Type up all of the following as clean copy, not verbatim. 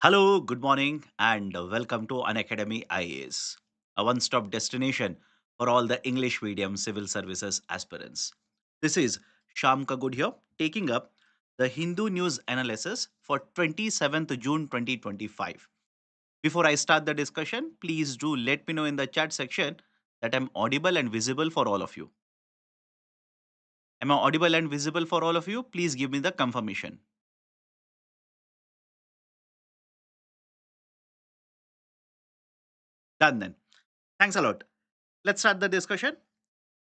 Hello, good morning, and welcome to Unacademy IAS, a one stop destination for all the English medium civil services aspirants. This is Shyam Kaggod here, taking up the Hindu news analysis for 27th June 2025. Before I start the discussion, please do let me know in the chat section that I'm audible and visible for all of you. Am I audible and visible for all of you? Please give me the confirmation. Done then. Thanks a lot. Let's start the discussion.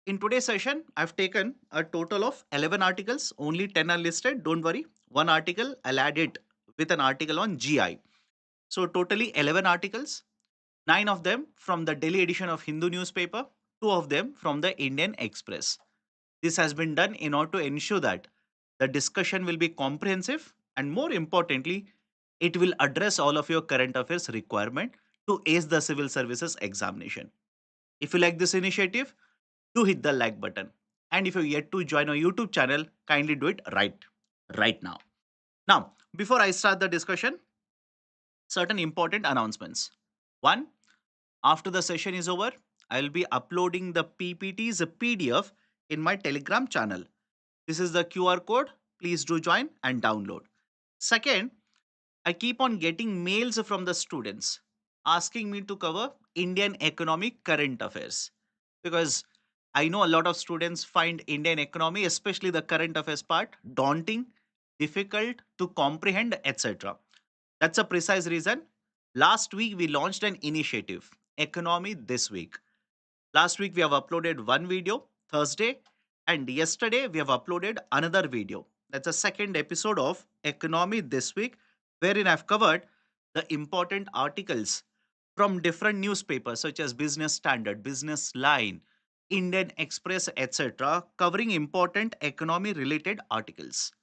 In today's session, I've taken a total of 11 articles. Only 10 are listed. Don't worry. One article, I'll add it with an article on GI. So, totally 11 articles, 9 of them from the Delhi edition of Hindu newspaper, 2 of them from the Indian Express. This has been done in order to ensure that the discussion will be comprehensive and, more importantly, it will address all of your current affairs requirement to ace the civil services examination. If you like this initiative, do hit the like button. And if you're yet to join our YouTube channel, kindly do it right now. Now, before I start the discussion, certain important announcements. One, after the session is over, I'll be uploading the PPT's PDF in my Telegram channel. This is the QR code. Please do join and download. Second, I keep on getting mails from the students asking me to cover Indian economic current affairs because I know a lot of students find Indian economy, especially the current affairs part, daunting, difficult to comprehend, etc. That's a precise reason. Last week we launched an initiative, Economy This Week. Last week we have uploaded one video, Thursday, and yesterday we have uploaded another video. That's a second episode of Economy This Week, wherein I've covered the important articles from different newspapers such as Business Standard, Business Line, Indian Express, etc., covering important economy related articles.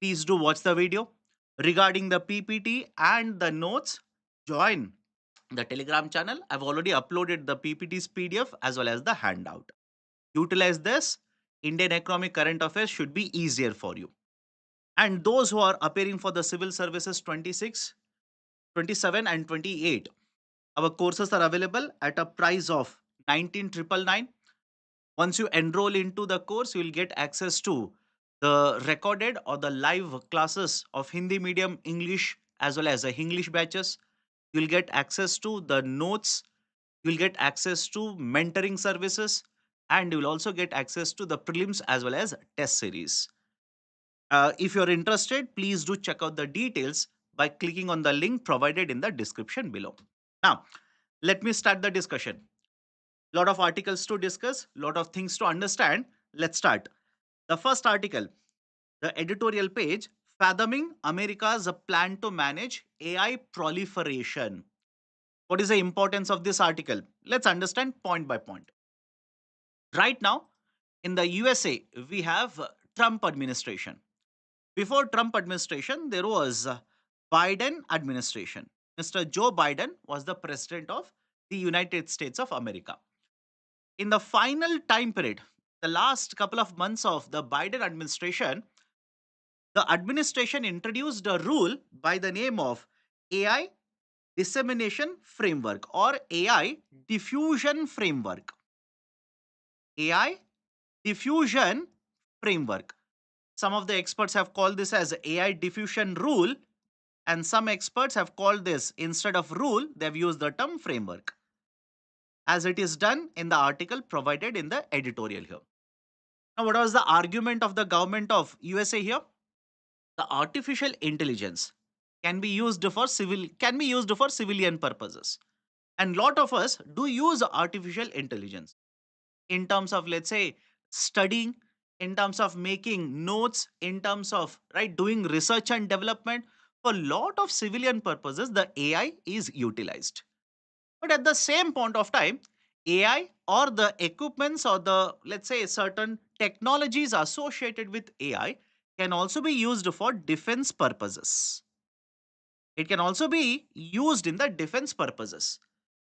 Please do watch the video. Regarding the PPT and the notes, join the Telegram channel. I've already uploaded the PPT's PDF as well as the handout. Utilize this. Indian economic current affairs should be easier for you. And those who are appearing for the civil services 26, 27, and 28, our courses are available at a price of 19,999. Once you enroll into the course, you will get access to the recorded or the live classes of Hindi medium, English, as well as the English batches. You'll get access to the notes. You'll get access to mentoring services, and you will also get access to the prelims as well as test series. If you're interested, please do check out the details by clicking on the link provided in the description below. Now, let me start the discussion. Lot of articles to discuss, lot of things to understand. Let's start. The first article, the editorial page, Fathoming America's Plan to Manage AI Proliferation. What is the importance of this article? Let's understand point by point. Right now, in the USA, we have Trump administration. Before Trump administration, there was Biden administration. Mr. Joe Biden was the president of the United States of America. In the final time period, the last couple of months of the Biden administration, the administration introduced a rule by the name of AI Dissemination Framework or AI Diffusion Framework. AI Diffusion Framework. Some of the experts have called this as AI Diffusion Rule, and some experts have called this, instead of rule, they've used the term framework, as it is done in the article provided in the editorial here. Now, what was the argument of the government of USA here? The artificial intelligence can be used for civilian purposes, and lot of us do use artificial intelligence in terms of, let's say, studying, in terms of making notes, in terms of right doing research and development. For lot of civilian purposes, the AI is utilized. But at the same point of time, AI or the equipments or the, let's say, certain technologies associated with AI can also be used for defense purposes. It can also be used in the defense purposes.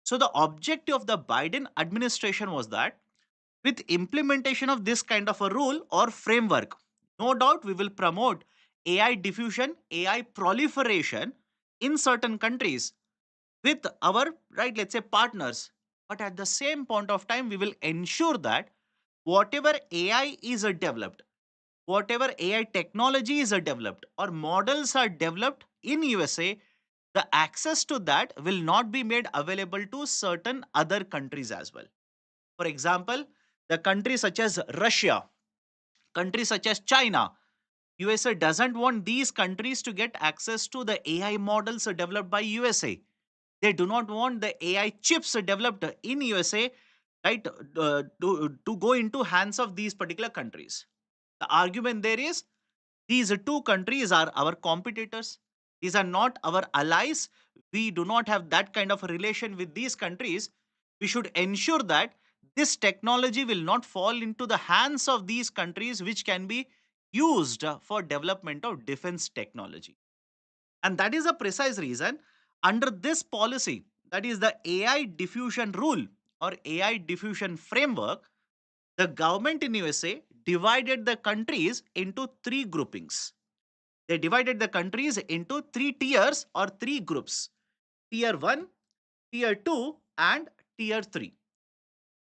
So the objective of the Biden administration was that with implementation of this kind of a rule or framework, no doubt we will promote AI diffusion, AI proliferation, in certain countries with our, right, let's say partners. But at the same point of time, we will ensure that whatever AI is developed, whatever AI technology is developed or models are developed in USA, the access to that will not be made available to certain other countries as well. For example, the countries such as Russia, countries such as China, USA doesn't want these countries to get access to the AI models developed by USA. They do not want the AI chips developed in USA, right, to go into hands of these particular countries. The argument there is these two countries are our competitors. These are not our allies. We do not have that kind of a relation with these countries. We should ensure that this technology will not fall into the hands of these countries, which can be used for development of defense technology. And that is a precise reason under this policy, that is the AI diffusion rule or AI diffusion framework, the government in USA divided the countries into three groupings. They divided the countries into three tiers or three groups: tier 1, tier 2, and tier 3.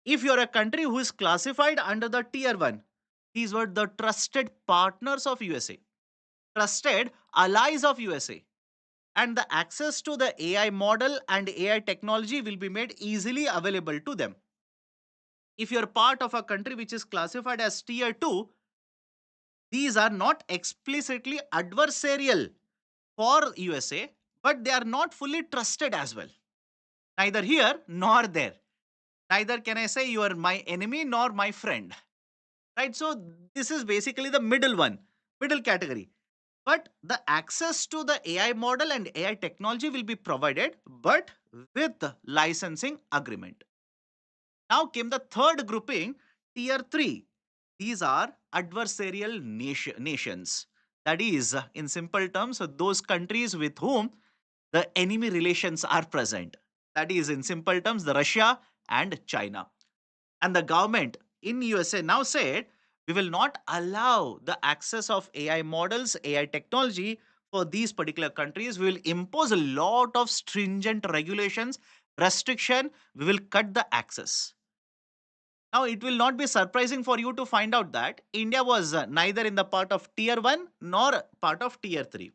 If you're a country who is classified under the tier 1, these were the trusted partners of USA, trusted allies of USA, and the access to the AI model and AI technology will be made easily available to them. If you're part of a country which is classified as tier 2, these are not explicitly adversarial for USA, but they are not fully trusted as well. Neither here nor there. Neither can I say you are my enemy nor my friend. Right? So this is basically the middle one, middle category. But the access to the AI model and AI technology will be provided, but with licensing agreement. Now came the third grouping, tier 3. These are adversarial nations. That is, in simple terms, those countries with whom the enemy relations are present. That is, in simple terms, the Russia and China. And the government in USA now said, we will not allow the access of AI models, AI technology for these particular countries. We will impose a lot of stringent regulations, restriction. We will cut the access. Now, it will not be surprising for you to find out that India was neither in the part of tier 1 nor part of tier 3.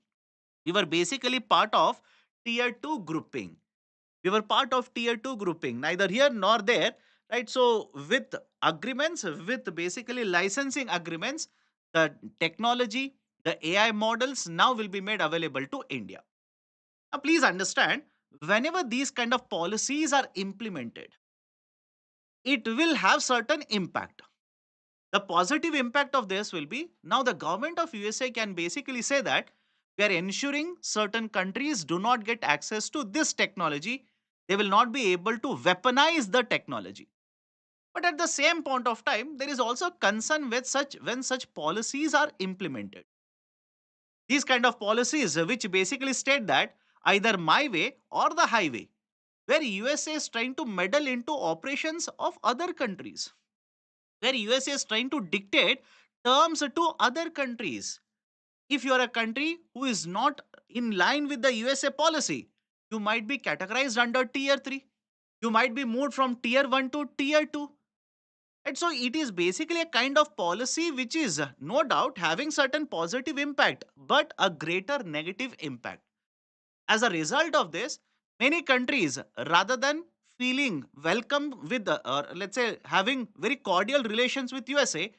We were basically part of tier 2 grouping. We were part of tier 2 grouping, neither here nor there, right? So, with agreements, with basically licensing agreements, the technology, the AI models now will be made available to India. Now, please understand, whenever these kind of policies are implemented, it will have certain impact. The positive impact of this will be now the government of USA can basically say that we are ensuring certain countries do not get access to this technology. They will not be able to weaponize the technology. But at the same point of time, there is also concern with such when such policies are implemented. These kind of policies which basically state that either my way or the highway, where USA is trying to meddle into operations of other countries, where USA is trying to dictate terms to other countries. If you are a country who is not in line with the USA policy, you might be categorized under tier 3. You might be moved from tier 1 to tier 2. And so it is basically a kind of policy which is no doubt having certain positive impact, but a greater negative impact. As a result of this, many countries, rather than feeling welcome with or let's say having very cordial relations with USA,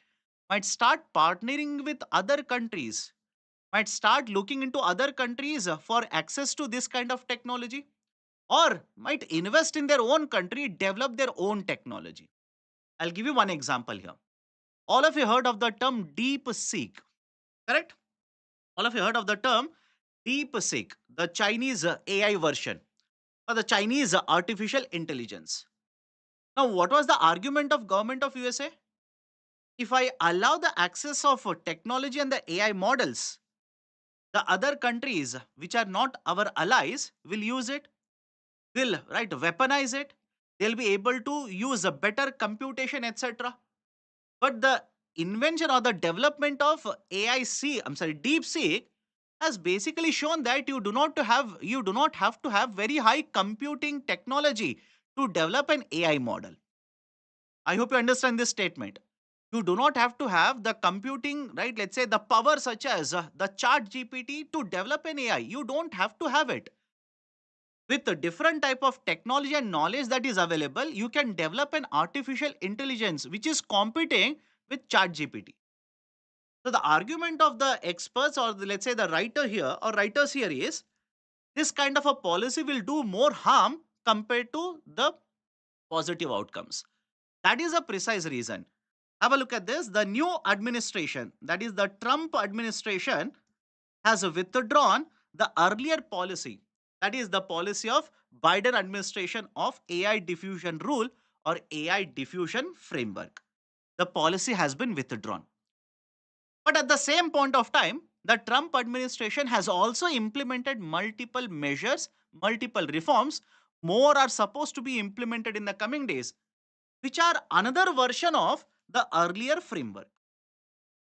might start partnering with other countries, might start looking into other countries for access to this kind of technology, or might invest in their own country, develop their own technology. I'll give you one example here. All of you heard of the term deep seek, correct? All of you heard of the term deep seek, the Chinese AI version or the Chinese artificial intelligence. Now, what was the argument of government of USA? If I allow the access of technology and the AI models, the other countries which are not our allies will use it, will right weaponize it. They'll be able to use a better computation, etc. But the invention or the development of AI, I'm sorry, deep seek has basically shown that you do not have to have very high computing technology to develop an AI model. I hope you understand this statement. You do not have to have the computing, right? Let's say the power such as the chat GPT to develop an AI. You don't have to have it. With a different type of technology and knowledge that is available, you can develop an artificial intelligence which is competing with chat GPT. So the argument of the experts or let's say the writer here or writers here is this kind of a policy will do more harm compared to the positive outcomes. That is a precise reason. Have a look at this. The new administration, that is the Trump administration, has withdrawn the earlier policy, that is the policy of Biden administration of AI diffusion rule or AI diffusion framework. The policy has been withdrawn. But at the same point of time, the Trump administration has also implemented multiple measures, multiple reforms. More are supposed to be implemented in the coming days, which are another version of the earlier framework.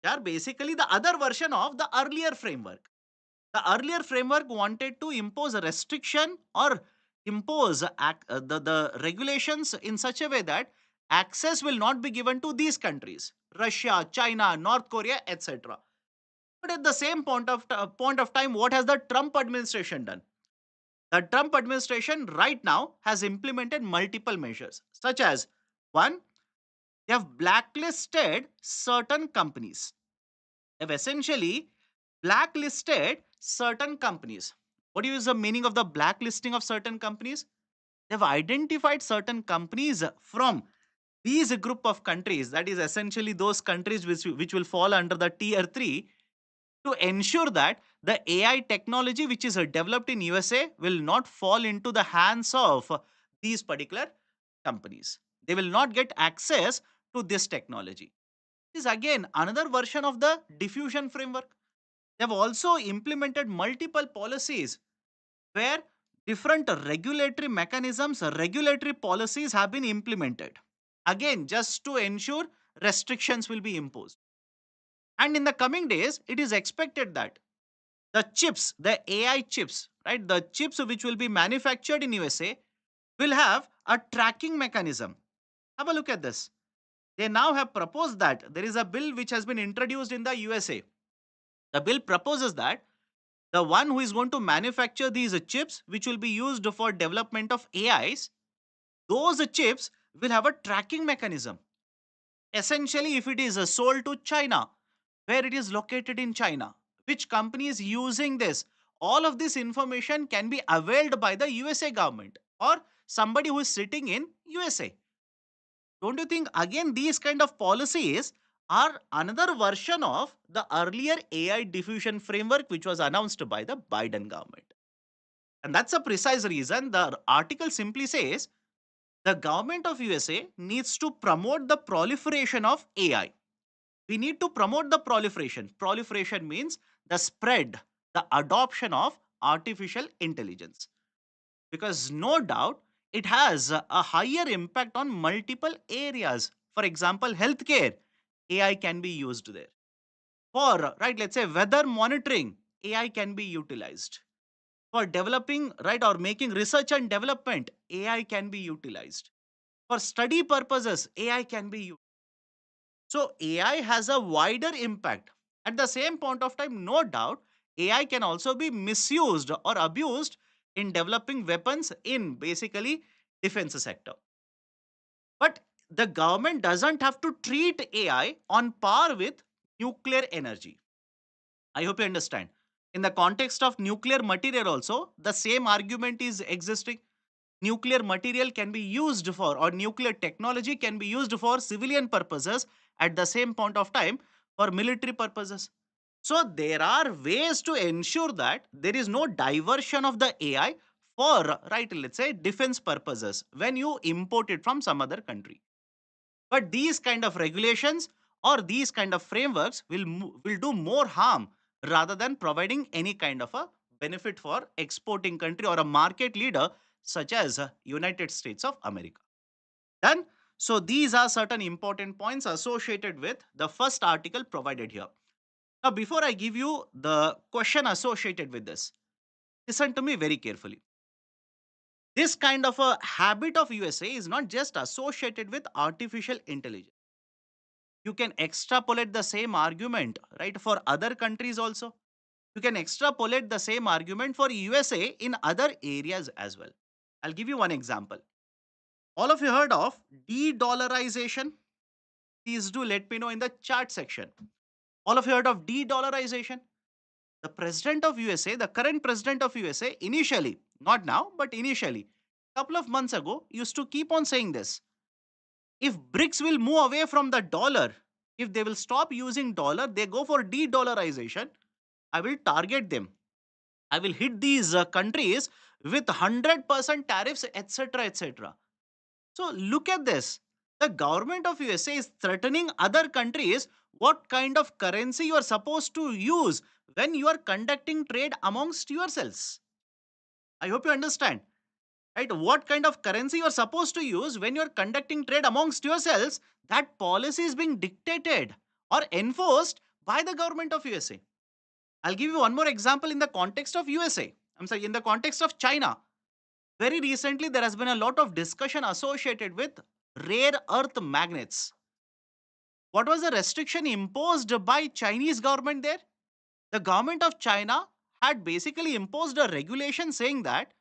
They are basically the other version of the earlier framework. The earlier framework wanted to impose a restriction or impose the regulations in such a way that access will not be given to these countries, Russia, China, North Korea, etc. But at the same point of time, what has the Trump administration done? The Trump administration right now has implemented multiple measures, such as one, they have blacklisted certain companies. They have essentially blacklisted certain companies. What is the meaning of the blacklisting of certain companies? They have identified certain companies from these group of countries, that is essentially those countries which will fall under the tier 3, to ensure that the AI technology which is developed in USA will not fall into the hands of these particular companies. They will not get access to this technology. This is again another version of the diffusion framework. They have also implemented multiple policies where different regulatory mechanisms, regulatory policies have been implemented. Again, just to ensure restrictions will be imposed. And in the coming days, it is expected that the chips, the AI chips, right, the chips which will be manufactured in USA will have a tracking mechanism. Have a look at this. They now have proposed that there is a bill which has been introduced in the USA. The bill proposes that the one who is going to manufacture these chips, which will be used for development of AIs, those chips will have a tracking mechanism. Essentially, if it is sold to China, where it is located in China, which company is using this, all of this information can be availed by the USA government or somebody who is sitting in USA. Don't you think again these kind of policies are another version of the earlier AI diffusion framework which was announced by the Biden government? And that's a precise reason. The article simply says the government of USA needs to promote the proliferation of AI. We need to promote the proliferation. Proliferation means the spread, the adoption of artificial intelligence. Because no doubt it has a higher impact on multiple areas. For example, healthcare, AI can be used there. For, right, let's say weather monitoring, AI can be utilized. For developing, right, or making research and development, AI can be utilized. For study purposes, AI can be used. So AI has a wider impact. At the same point of time, no doubt, AI can also be misused or abused in developing weapons in basically defense sector. But the government doesn't have to treat AI on par with nuclear energy. I hope you understand. In the context of nuclear material also, the same argument is existing. Nuclear material can be used for, or nuclear technology can be used for civilian purposes at the same point of time for military purposes. So there are ways to ensure that there is no diversion of the AI for, right, let's say defense purposes when you import it from some other country. But these kind of regulations or these kind of frameworks will do more harm rather than providing any kind of a benefit for exporting country or a market leader such as United States of America. Done. So these are certain important points associated with the first article provided here. Now, before I give you the question associated with this, listen to me very carefully. This kind of a habit of USA is not just associated with artificial intelligence. You can extrapolate the same argument, right, for other countries also. You can extrapolate the same argument for USA in other areas as well. I'll give you one example. All of you heard of de-dollarization? Please do let me know in the chat section. All of you heard of de-dollarization? The president of USA, the current president of USA, initially, not now, but initially, couple of months ago, used to keep on saying this. If BRICS will move away from the dollar, if they will stop using dollar, they go for de-dollarization, I will target them. I will hit these countries with 100% tariffs, etc., etc. So look at this. The government of USA is threatening other countries what kind of currency you are supposed to use when you are conducting trade amongst yourselves. I hope you understand. Right? What kind of currency you are supposed to use when you are conducting trade amongst yourselves, that policy is being dictated or enforced by the government of USA. I'll give you one more example in the context of USA. I'm sorry, in the context of China. Very recently, there has been a lot of discussion associated with rare earth magnets. What was the restriction imposed by Chinese government there? The government of China had basically imposed a regulation saying that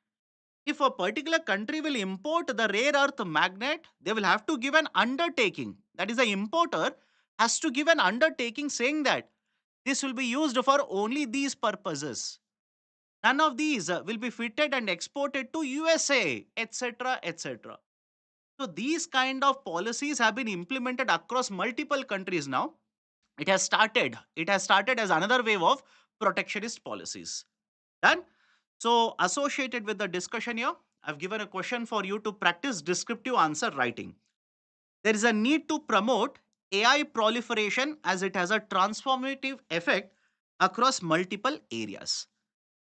if a particular country will import the rare earth magnet, they will have to give an undertaking. That is, the importer has to give an undertaking saying that this will be used for only these purposes. None of these will be fitted and exported to USA, etc., etc. So these kind of policies have been implemented across multiple countries now. It has started. It has started as another wave of protectionist policies. Done. So associated with the discussion here, I've given a question for you to practice descriptive answer writing. There is a need to promote AI proliferation as it has a transformative effect across multiple areas.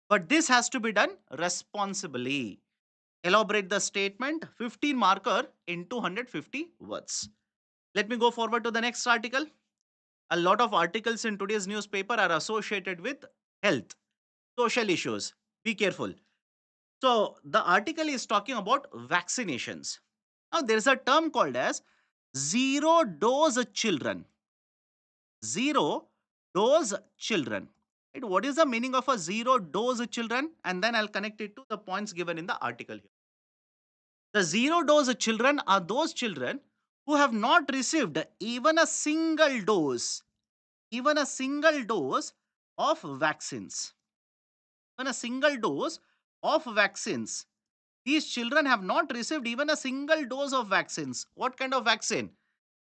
But this has to be done responsibly. Elaborate the statement, 15 marker in 250 words. Let me go forward to the next article. A lot of articles in today's newspaper are associated with health, social issues. Be careful. So, the article is talking about vaccinations. Now, there is a term called as zero dose children. Zero dose children. Right? What is the meaning of a zero dose children? And then I'll connect it to the points given in the article here. The zero dose children are those children who have not received even a single dose of vaccines. Even a single dose of vaccines. These children have not received even a single dose of vaccines. What kind of vaccine?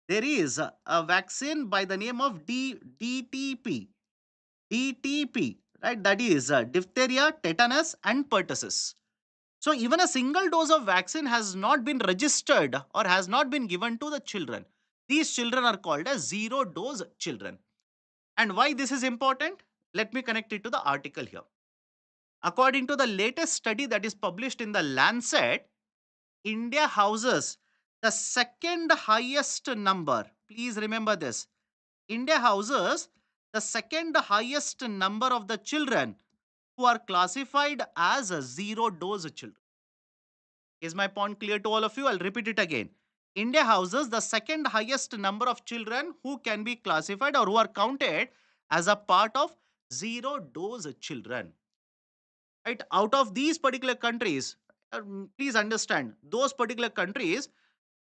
There is a vaccine by the name of DTP. DTP, right? That is diphtheria, tetanus, and pertussis. So even a single dose of vaccine has not been registered or has not been given to the children. These children are called as zero dose children. And why this is important? Let me connect it to the article here. According to the latest study that is published in the Lancet, India houses the second highest number. Please remember this. India houses the second highest number of the children who are classified as a zero dose children. Is my point clear to all of you? I'll repeat it again. India houses the second highest number of children who can be classified or who are counted as a part of zero dose children. Right? Out of these particular countries, please understand, those particular countries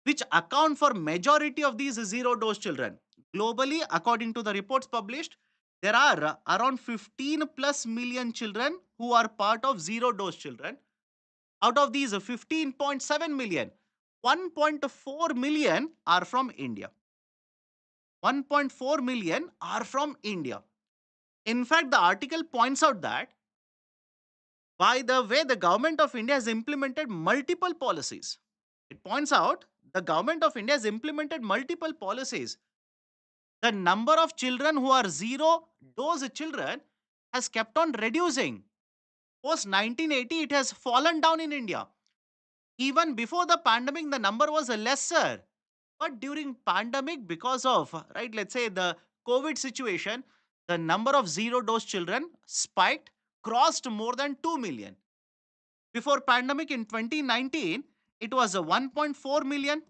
which account for majority of these zero dose children. Globally, according to the reports published, there are around 15 plus million children who are part of zero dose children. Out of these 15.7 million, 1.4 million are from India. 1.4 million are from India. In fact, the article points out that, by the way, the government of India has implemented multiple policies. It points out the government of India has implemented multiple policies. The number of children who are zero dose children has kept on reducing. Post 1980, it has fallen down in India. Even before the pandemic, the number was lesser. But during pandemic, because of, right, let's say the COVID situation, the number of zero dose children spiked, crossed more than 2 million. Before pandemic in 2019, it was a 1.4 million.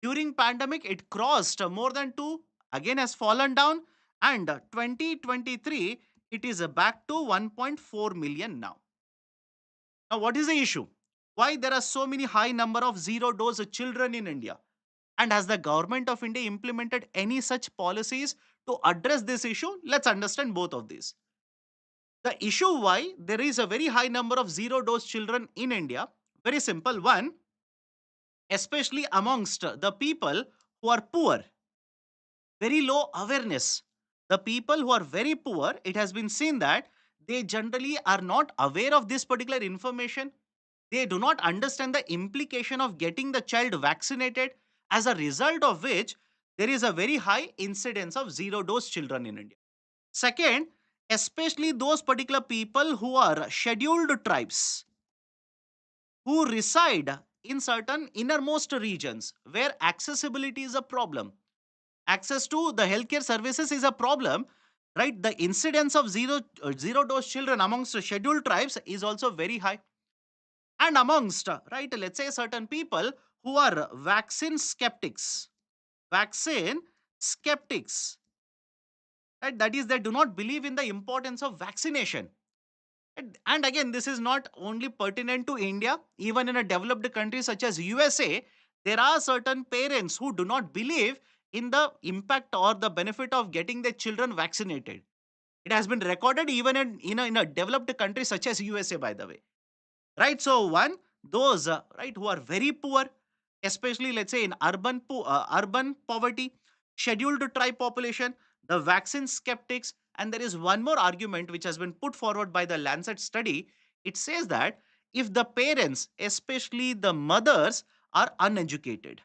During pandemic, it crossed more than 2, again has fallen down, and 2023, it is back to 1.4 million now. Now, what is the issue? Why there are so many high number of zero dose children in India? And has the government of India implemented any such policies to address this issue? Let's understand both of these. The issue why there is a very high number of zero dose children in India, very simple. One, especially amongst the people who are poor, very low awareness. The people who are very poor, it has been seen that they generally are not aware of this particular information. They do not understand the implication of getting the child vaccinated, as a result of which there is a very high incidence of zero dose children in India. Second, especially those particular people who are scheduled tribes, who reside in certain innermost regions where accessibility is a problem, access to the healthcare services is a problem, right? The incidence of zero dose children amongst scheduled tribes is also very high. And amongst, right, let's say certain people who are vaccine skeptics, right? That is, they do not believe in the importance of vaccination. And again, this is not only pertinent to India. Even in a developed country such as USA, there are certain parents who do not believe in the impact or the benefit of getting their children vaccinated. It has been recorded even in a developed country such as USA, by the way. Right? So, one, those, right, who are very poor, especially let's say in urban poverty, scheduled tribe population, the vaccine skeptics, and there is one more argument which has been put forward by the Lancet study. It says that if the parents, especially the mothers, are uneducated,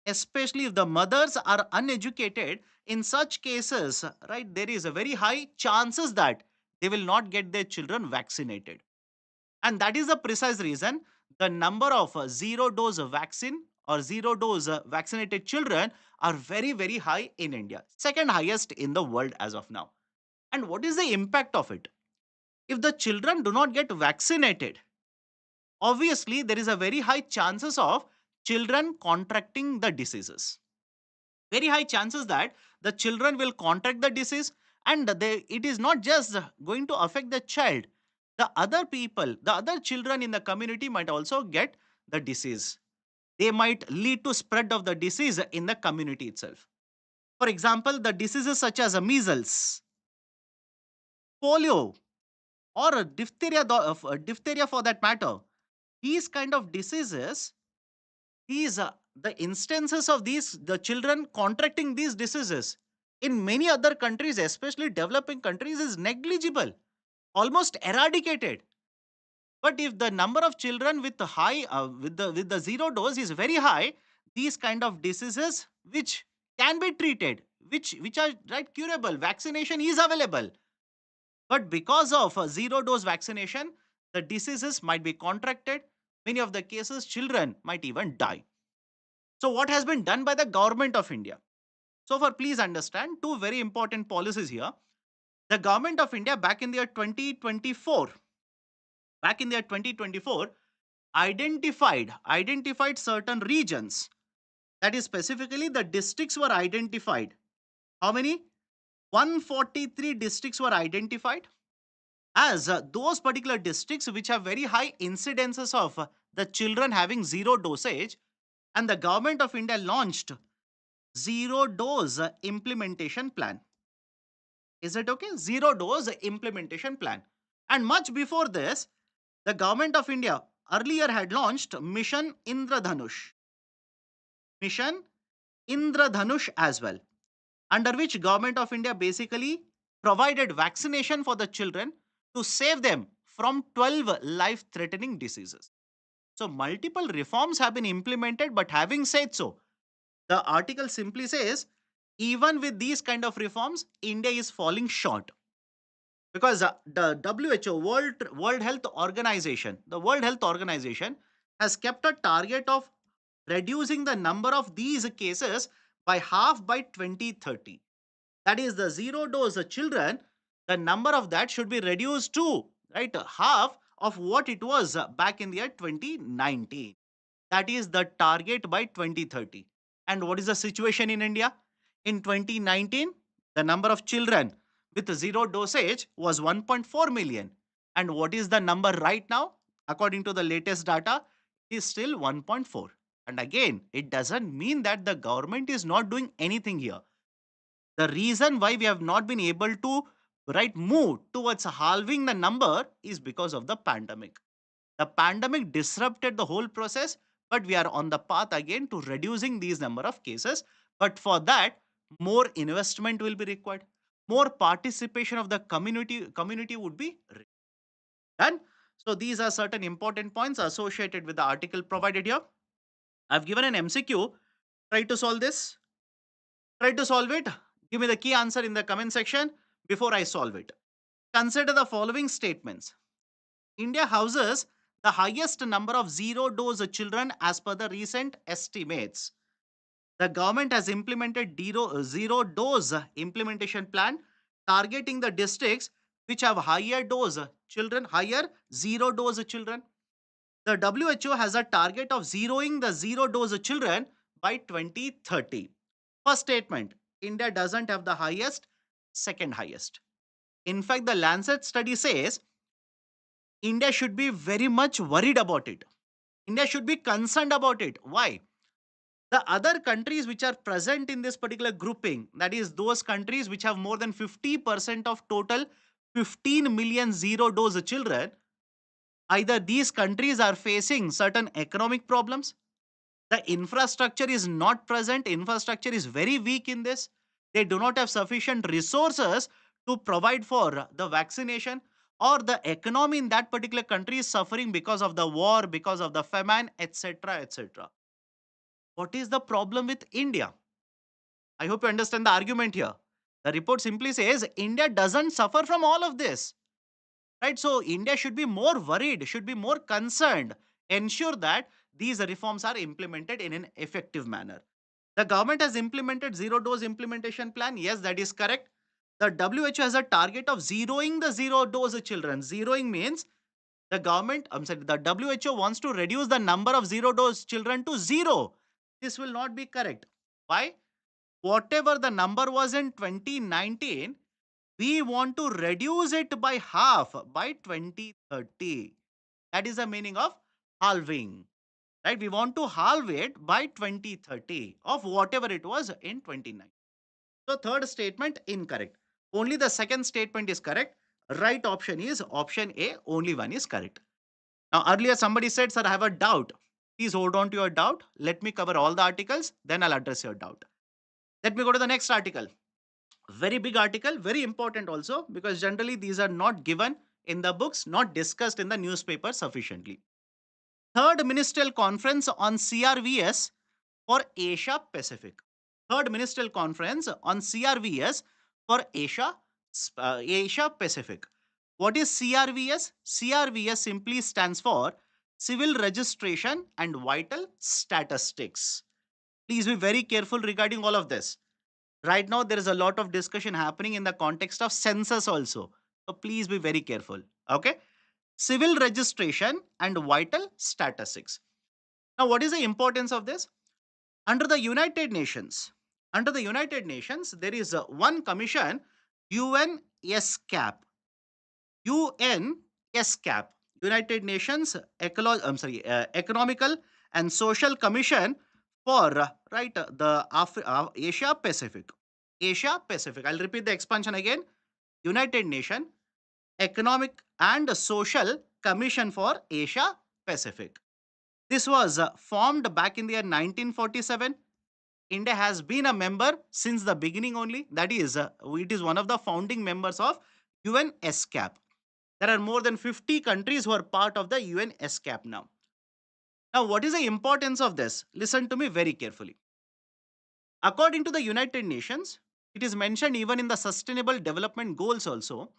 especially if the mothers are uneducated, in such cases, right, there is a very high chances that they will not get their children vaccinated. And that is the precise reason the number of zero dose vaccine or zero dose vaccinated children are very, very high in India, second highest in the world as of now. And what is the impact of it? If the children do not get vaccinated, obviously there is a very high chances of children contracting the diseases. Very high chances that the children will contract the disease, and it is not just going to affect the child. The other people, the other children in the community might also get the disease. They might lead to spread of the disease in the community itself. For example, the diseases such as measles, polio, or diphtheria for that matter, these kind of diseases, these the instances of these the children contracting these diseases in many other countries, especially developing countries, is negligible, almost eradicated. But if the number of children with the high with the zero dose is very high, these kind of diseases which can be treated, which are right curable, vaccination is available, but because of zero dose vaccination, the diseases might be contracted. Many of the cases, children might even die. So, what has been done by the government of India? So, for please understand two very important policies here. The government of India back in the year 2024, identified certain regions. That is, specifically the districts were identified. How many? 143 districts were identified as those particular districts which have very high incidences of the children having zero dosage, and the government of India launched zero dose implementation plan. Is it okay? Zero dose implementation plan. And much before this, the government of India earlier had launched Mission Indradhanush as well, under which government of India basically provided vaccination for the children to save them from 12 life threatening diseases. So multiple reforms have been implemented, but having said so, the article simply says even with these kind of reforms, India is falling short, because the WHO, World Health Organization has kept a target of reducing the number of these cases by half by 2030. that is the zero dose children, the number of that should be reduced to, right, half of what it was back in the year 2019. That is the target by 2030. And what is the situation in India? In 2019, the number of children with zero dosage was 1.4 million. And what is the number right now? According to the latest data, it is still 1.4. And again, it doesn't mean that the government is not doing anything here. The reason why we have not been able to, right, move towards halving the number is because of the pandemic. The pandemic disrupted the whole process, but we are on the path again to reducing these number of cases. But for that, more investment will be required. More participation of the community would be done. So these are certain important points associated with the article provided here. I've given an MCQ. Try to solve this. Try to solve it. Give me the key answer in the comment section before I solve it. Consider the following statements. India houses the highest number of zero dose children as per the recent estimates. The government has implemented zero dose implementation plan targeting the districts which have higher dose children, higher zero dose children. The WHO has a target of zeroing the zero dose children by 2030. First statement, India doesn't have the highest, second highest. In fact, the Lancet study says India should be very much worried about it. India should be concerned about it. Why? The other countries which are present in this particular grouping, that is, those countries which have more than 50% of total 15 million zero dose children, either these countries are facing certain economic problems, the infrastructure is not present, infrastructure is very weak in this, they do not have sufficient resources to provide for the vaccination, or the economy in that particular country is suffering because of the war, because of the famine, etc., etc. What is the problem with India? I hope you understand the argument here. The report simply says India doesn't suffer from all of this, right? So India should be more worried, should be more concerned, ensure that these reforms are implemented in an effective manner. The government has implemented zero dose implementation plan. Yes, that is correct. The WHO has a target of zeroing the zero dose children. Zeroing means the government, I'm sorry, the WHO wants to reduce the number of zero dose children to zero. This will not be correct. Why? Whatever the number was in 2019, we want to reduce it by half by 2030. That is the meaning of halving, right? We want to halve it by 2030 of whatever it was in 29. So third statement incorrect. Only the second statement is correct. Right option is option A. Only one is correct. Now earlier somebody said, sir, I have a doubt. Please hold on to your doubt. Let me cover all the articles. Then I'll address your doubt. Let me go to the next article. Very big article. Very important also, because generally these are not given in the books, not discussed in the newspaper sufficiently. Third Ministerial Conference on CRVS for Asia Pacific. Third Ministerial Conference on CRVS for Asia Pacific. What is CRVS? CRVS simply stands for Civil Registration and Vital Statistics. Please be very careful regarding all of this. Right now, there is a lot of discussion happening in the context of census also. So please be very careful. Okay. Civil registration and vital statistics. Now, what is the importance of this? Under the United Nations, there is one commission, UNSCAP. UNSCAP, United Nations Economical and Social Commission for the Asia Pacific. Asia Pacific. I'll repeat the expansion again. United Nations Economic and Social Commission for Asia Pacific. This was formed back in the year 1947. India has been a member since the beginning only. That is, it is one of the founding members of UNSCAP. There are more than 50 countries who are part of the UNSCAP now. Now, what is the importance of this? Listen to me very carefully. According to the United Nations, it is mentioned even in the Sustainable Development Goals also,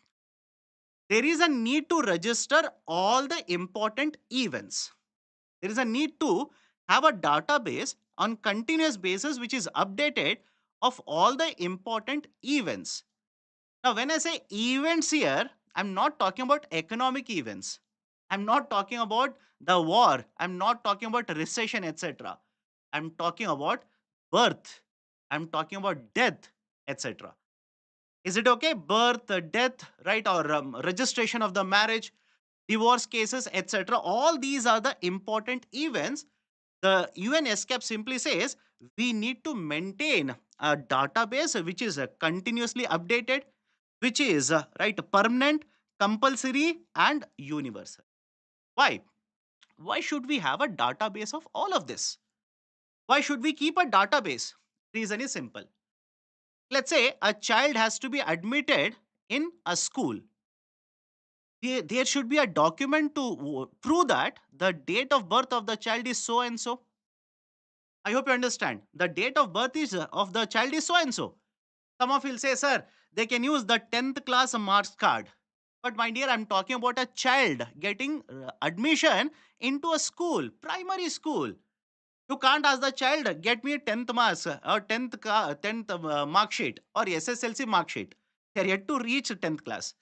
there is a need to register all the important events. There is a need to have a database on continuous basis which is updated of all the important events. Now, when I say events here, I'm not talking about economic events. I'm not talking about the war. I'm not talking about recession, etc. I'm talking about birth. I'm talking about death, etc. Is it okay? Birth, death, right? Or registration of the marriage, divorce cases, etc. All these are the important events. The UN ESCAP simply says we need to maintain a database which is continuously updated, which is right permanent, compulsory, and universal. Why? Why should we have a database of all of this? Why should we keep a database? Reason is simple. Let's say a child has to be admitted in a school. There should be a document to prove that the date of birth of the child is so and so. I hope you understand. The date of birth is of the child is so and so. Some of you will say, sir, they can use the 10th class marks card. But my dear, I'm talking about a child getting admission into a school, primary school. You can't ask the child, get me a 10th marks or 10th mark sheet or SSLC mark sheet. They're yet to reach 10th class.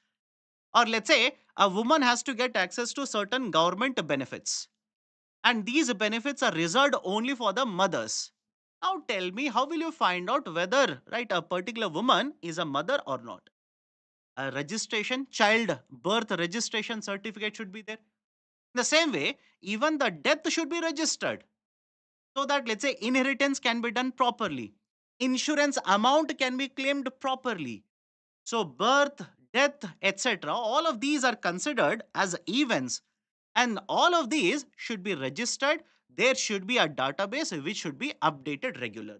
Or let's say a woman has to get access to certain government benefits. And these benefits are reserved only for the mothers. Now tell me, how will you find out whether right a particular woman is a mother or not? A registration, child birth registration certificate should be there. In the same way, even the death should be registered so that let's say inheritance can be done properly. Insurance amount can be claimed properly. So birth, death, etc. all of these are considered as events, and all of these should be registered. There should be a database which should be updated regularly.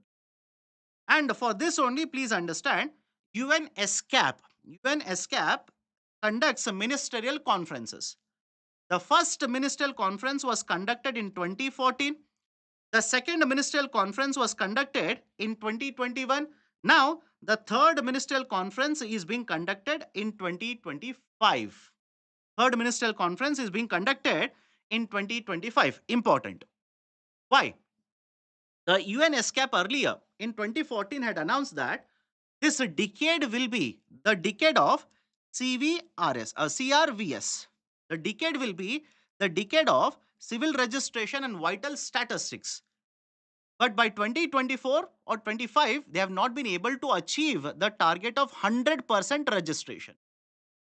And for this only, please understand, UN ESCAP. UN ESCAP conducts ministerial conferences. The first ministerial conference was conducted in 2014. The second ministerial conference was conducted in 2021. Now, the third ministerial conference is being conducted in 2025. Third ministerial conference is being conducted in 2025. Important. Why? The UN ESCAP earlier in 2014 had announced that this decade will be the decade of CRVS. The decade will be the decade of civil registration and vital statistics. But by 2024 or 25, they have not been able to achieve the target of 100% registration.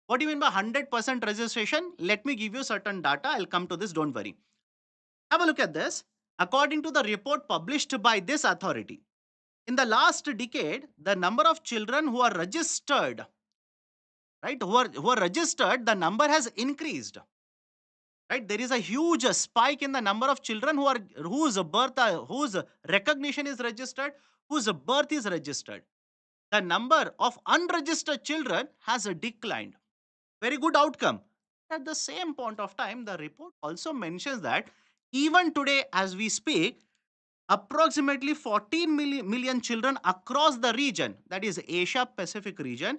What do you mean by 100% registration? Let me give you certain data. I'll come to this, don't worry. Have a look at this. According to the report published by this authority, in the last decade, the number of children who are registered, right, who are registered, the number has increased. Right, there is a huge spike in the number of children whose recognition is registered, whose birth is registered. The number of unregistered children has declined. Very good outcome. At the same point of time, the report also mentions that even today, as we speak, approximately 14 million children across the region, that is Asia Pacific region,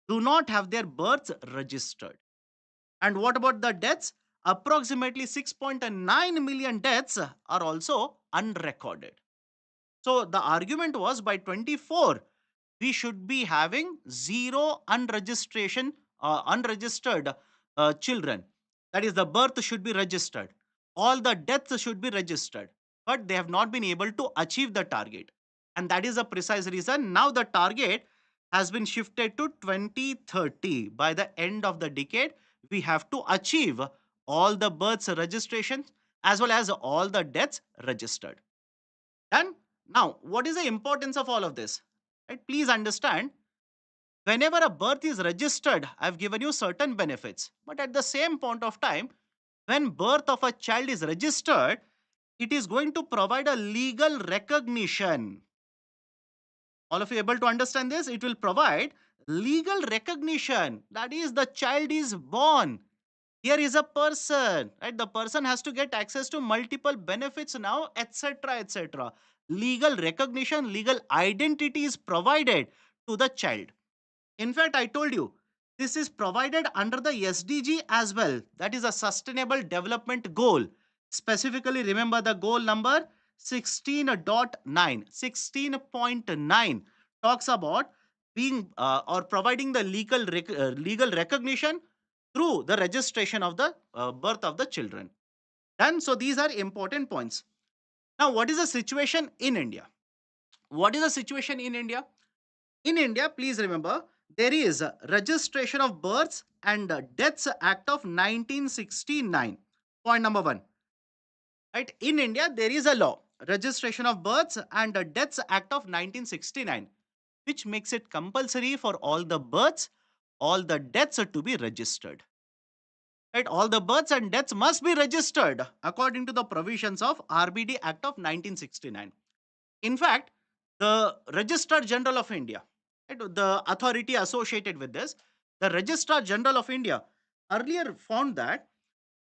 do not have their births registered. And what about the deaths? Approximately 6.9 million deaths are also unrecorded. So the argument was by 24, we should be having zero unregistered children. That is, the birth should be registered. All the deaths should be registered. But they have not been able to achieve the target. And that is the precise reason. Now the target has been shifted to 2030. By the end of the decade, we have to achieve all the births registrations as well as all the deaths registered. Done? Now, what is the importance of all of this? Right? Please understand, whenever a birth is registered, I've given you certain benefits. But at the same point of time, when birth of a child is registered, it is going to provide a legal recognition. All of you able to understand this? It will provide legal recognition. That is, the child is born. Here is a person, right? The person has to get access to multiple benefits now, etc., etc. Legal recognition, legal identity is provided to the child. In fact, I told you, this is provided under the SDG as well. That is a Sustainable Development Goal. Specifically, remember the goal number 16.9. 16.9 talks about being or providing the legal recognition through the registration of the birth of the children. Done. So these are important points. Now, what is the situation in India? What is the situation in India? In India, please remember, there is a Registration of Births and Deaths Act of 1969. Point number one. Right? In India, there is a law, Registration of Births and Deaths Act of 1969, which makes it compulsory for all the births, all the deaths to be registered. Right? All the births and deaths must be registered according to the provisions of RBD Act of 1969. In fact, the Registrar General of India, right, the authority associated with this, the Registrar General of India earlier found that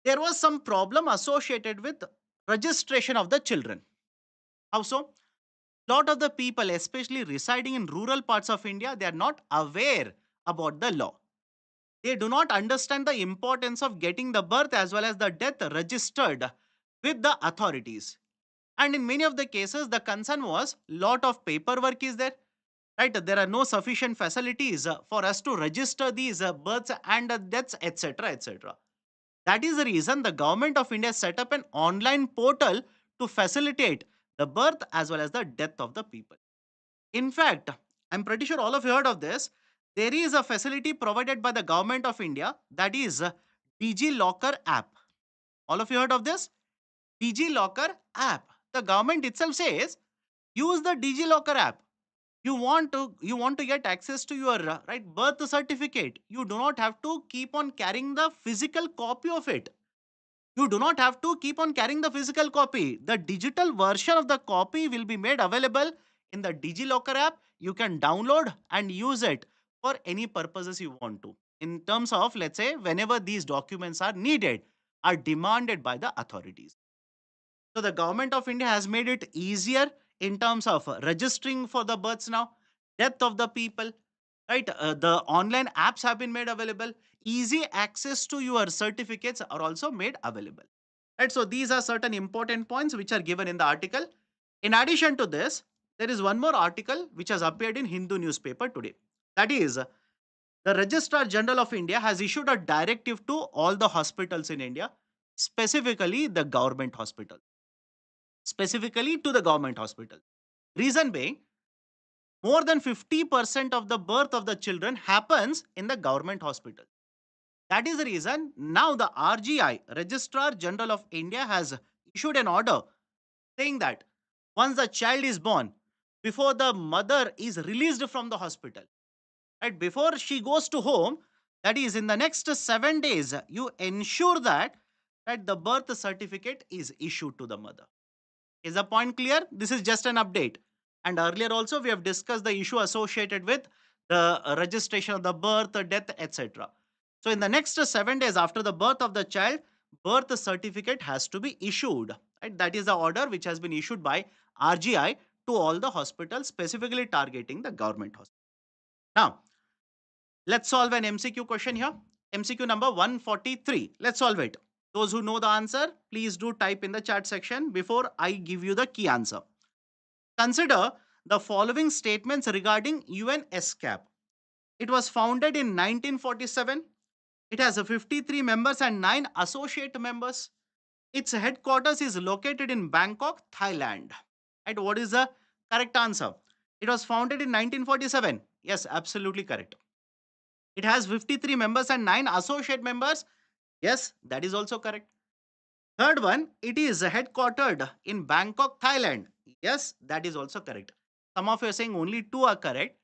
there was some problem associated with registration of the children. How so? Lot of the people, especially residing in rural parts of India, they are not aware about the law. They do not understand the importance of getting the birth as well as the death registered with the authorities. And in many of the cases, the concern was lot of paperwork is there, right? There are no sufficient facilities for us to register these births and deaths, etc., etc. That is the reason the government of India set up an online portal to facilitate the birth as well as the death of the people. In fact, I'm pretty sure all of you heard of this. There is a facility provided by the government of India, that is DigiLocker app. All of you heard of this? DigiLocker app. The government itself says use the DigiLocker app. You want to get access to your right birth certificate. You do not have to keep on carrying the physical copy of it. You do not have to keep on carrying the physical copy. The digital version of the copy will be made available in the DigiLocker app. You can download and use it for any purposes you want to. In terms of, let's say, whenever these documents are needed, are demanded by the authorities. So the government of India has made it easier in terms of registering for the births now, death of the people, right? The online apps have been made available. Easy access to your certificates are also made available. Right? So these are certain important points which are given in the article. In addition to this, there is one more article which has appeared in Hindu newspaper today. That is, the Registrar General of India has issued a directive to all the hospitals in India, specifically the government hospitals, specifically to the government hospital. Reason being, more than 50% of the birth of the children happens in the government hospital. That is the reason now the RGI, Registrar General of India, has issued an order saying that once the child is born, before the mother is released from the hospital, right, before she goes to home, that is in the next 7 days, you ensure that the birth certificate is issued to the mother. Is the point clear? This is just an update. And earlier also we have discussed the issue associated with the registration of the birth, death, etc. So in the next 7 days after the birth of the child, birth certificate has to be issued. Right? That is the order which has been issued by RGI to all the hospitals, specifically targeting the government hospitals. Now, let's solve an MCQ question here. MCQ number 143. Let's solve it. Those who know the answer, please do type in the chat section before I give you the key answer. Consider the following statements regarding UNESCAP. It was founded in 1947. It has a 53 members and 9 associate members. Its headquarters is located in Bangkok, Thailand. And what is the correct answer? It was founded in 1947. Yes, absolutely correct. It has 53 members and 9 associate members. Yes, that is also correct. Third one, it is headquartered in Bangkok, Thailand. Yes, that is also correct. Some of you are saying only 2 are correct.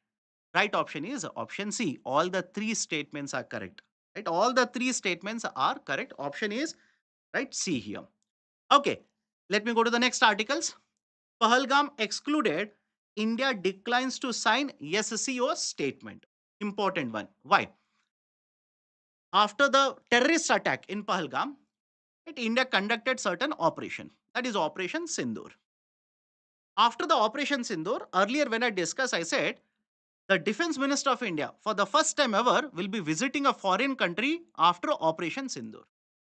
Right option is option C. All the 3 statements are correct. Right? All the 3 statements are correct. Option is right C here. Okay, let me go to the next articles. Pahalgam excluded. India declines to sign SCO statement. Important one. Why? After the terrorist attack in Pahalgam, India conducted certain operation. That is Operation Sindoor. After the Operation Sindoor, earlier when I discussed, I said the Defense Minister of India, for the first time ever, will be visiting a foreign country after Operation Sindoor.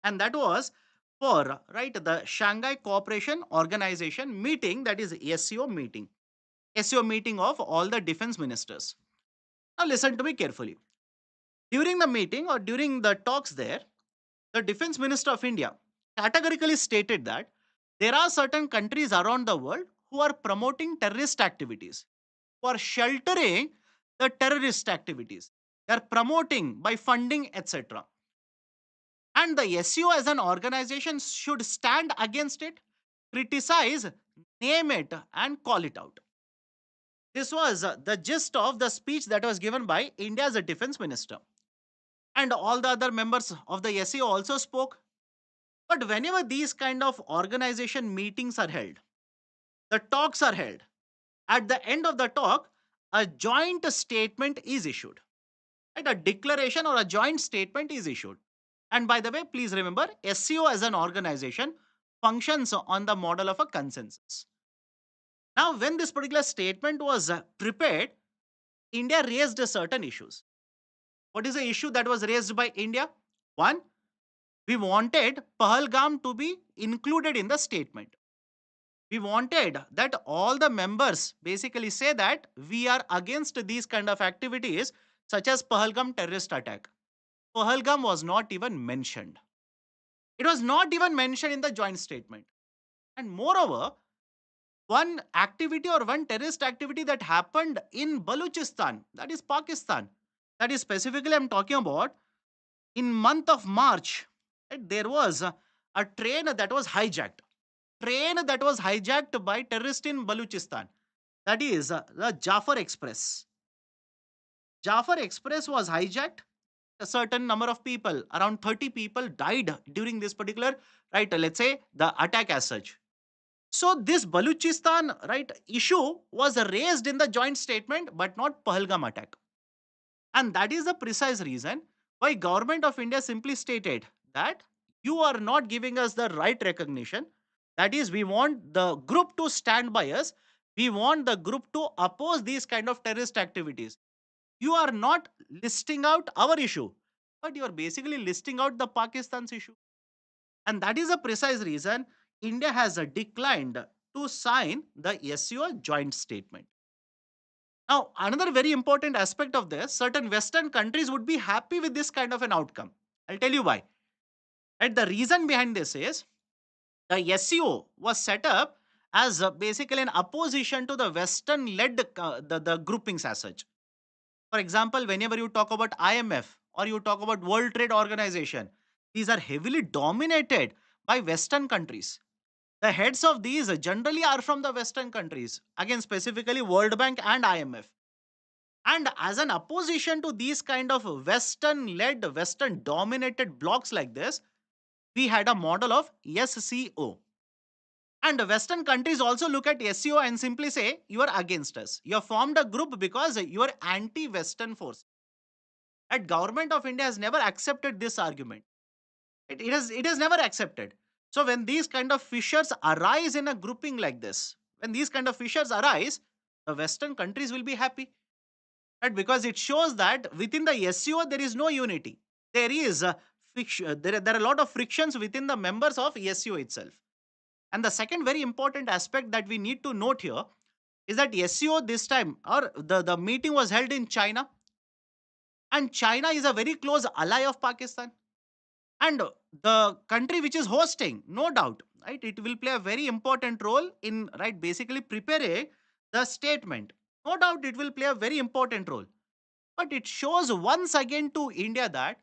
And that was for the Shanghai Cooperation Organization meeting, that is SCO meeting. SEO meeting of all the defense ministers. Now listen to me carefully. During the meeting or during the talks there, the defense minister of India categorically stated that there are certain countries around the world who are promoting terrorist activities, who are sheltering the terrorist activities. They are promoting by funding, etc. And the SEO as an organization should stand against it, criticize, name it, and call it out. This was the gist of the speech that was given by India's defense minister. And all the other members of the SEO also spoke. But whenever these kind of organization meetings are held, the talks are held, at the end of the talk, a joint statement is issued. Right? A declaration or a joint statement is issued. And by the way, please remember, SEO as an organization functions on the model of a consensus. Now, when this particular statement was prepared, India raised certain issues. What is the issue that was raised by India? One, we wanted Pahalgam to be included in the statement. We wanted that all the members basically say that we are against these kind of activities such as Pahalgam terrorist attack. Pahalgam was not even mentioned. It was not even mentioned in the joint statement. And moreover, one activity or one terrorist activity that happened in Baluchistan, that is Pakistan, that is specifically I'm talking about, in month of March, right, there was a train that was hijacked. Train that was hijacked by terrorists in Baluchistan. That is the Jafar Express. Jafar Express was hijacked. A certain number of people, around 30 people, died during this particular, right, let's say, the attack as such. So this Baluchistan, right, issue was raised in the joint statement, but not Pahalgam attack. And that is the precise reason why government of India simply stated that you are not giving us the right recognition. That is, we want the group to stand by us. We want the group to oppose these kind of terrorist activities. You are not listing out our issue, but you are basically listing out the Pakistan's issue. And that is a precise reason India has declined to sign the SEO joint statement. Now, another very important aspect of this, certain Western countries would be happy with this kind of an outcome. I'll tell you why. And the reason behind this is the SEO was set up as basically an opposition to the Western led the groupings as such. For example, whenever you talk about IMF or you talk about World Trade Organization, these are heavily dominated by Western countries. The heads of these generally are from the Western countries, again, specifically World Bank and IMF. And as an opposition to these kind of Western led, Western dominated blocks like this, we had a model of SCO. And Western countries also look at SEO and simply say, you are against us. You have formed a group because you are anti-Western force. And government of India has never accepted this argument. It has never accepted. So when these kind of fissures arise in a grouping like this, when these kind of fissures arise, the Western countries will be happy. Right? Because it shows that within the SEO there is no unity. There is there are a lot of frictions within the members of SEO itself. And the second very important aspect that we need to note here is that SEO this time, or the meeting was held in China, and China is a very close ally of Pakistan. And the country which is hosting, no doubt, right, it will play a very important role in, right, basically preparing the statement. No doubt it will play a very important role. But it shows once again to India that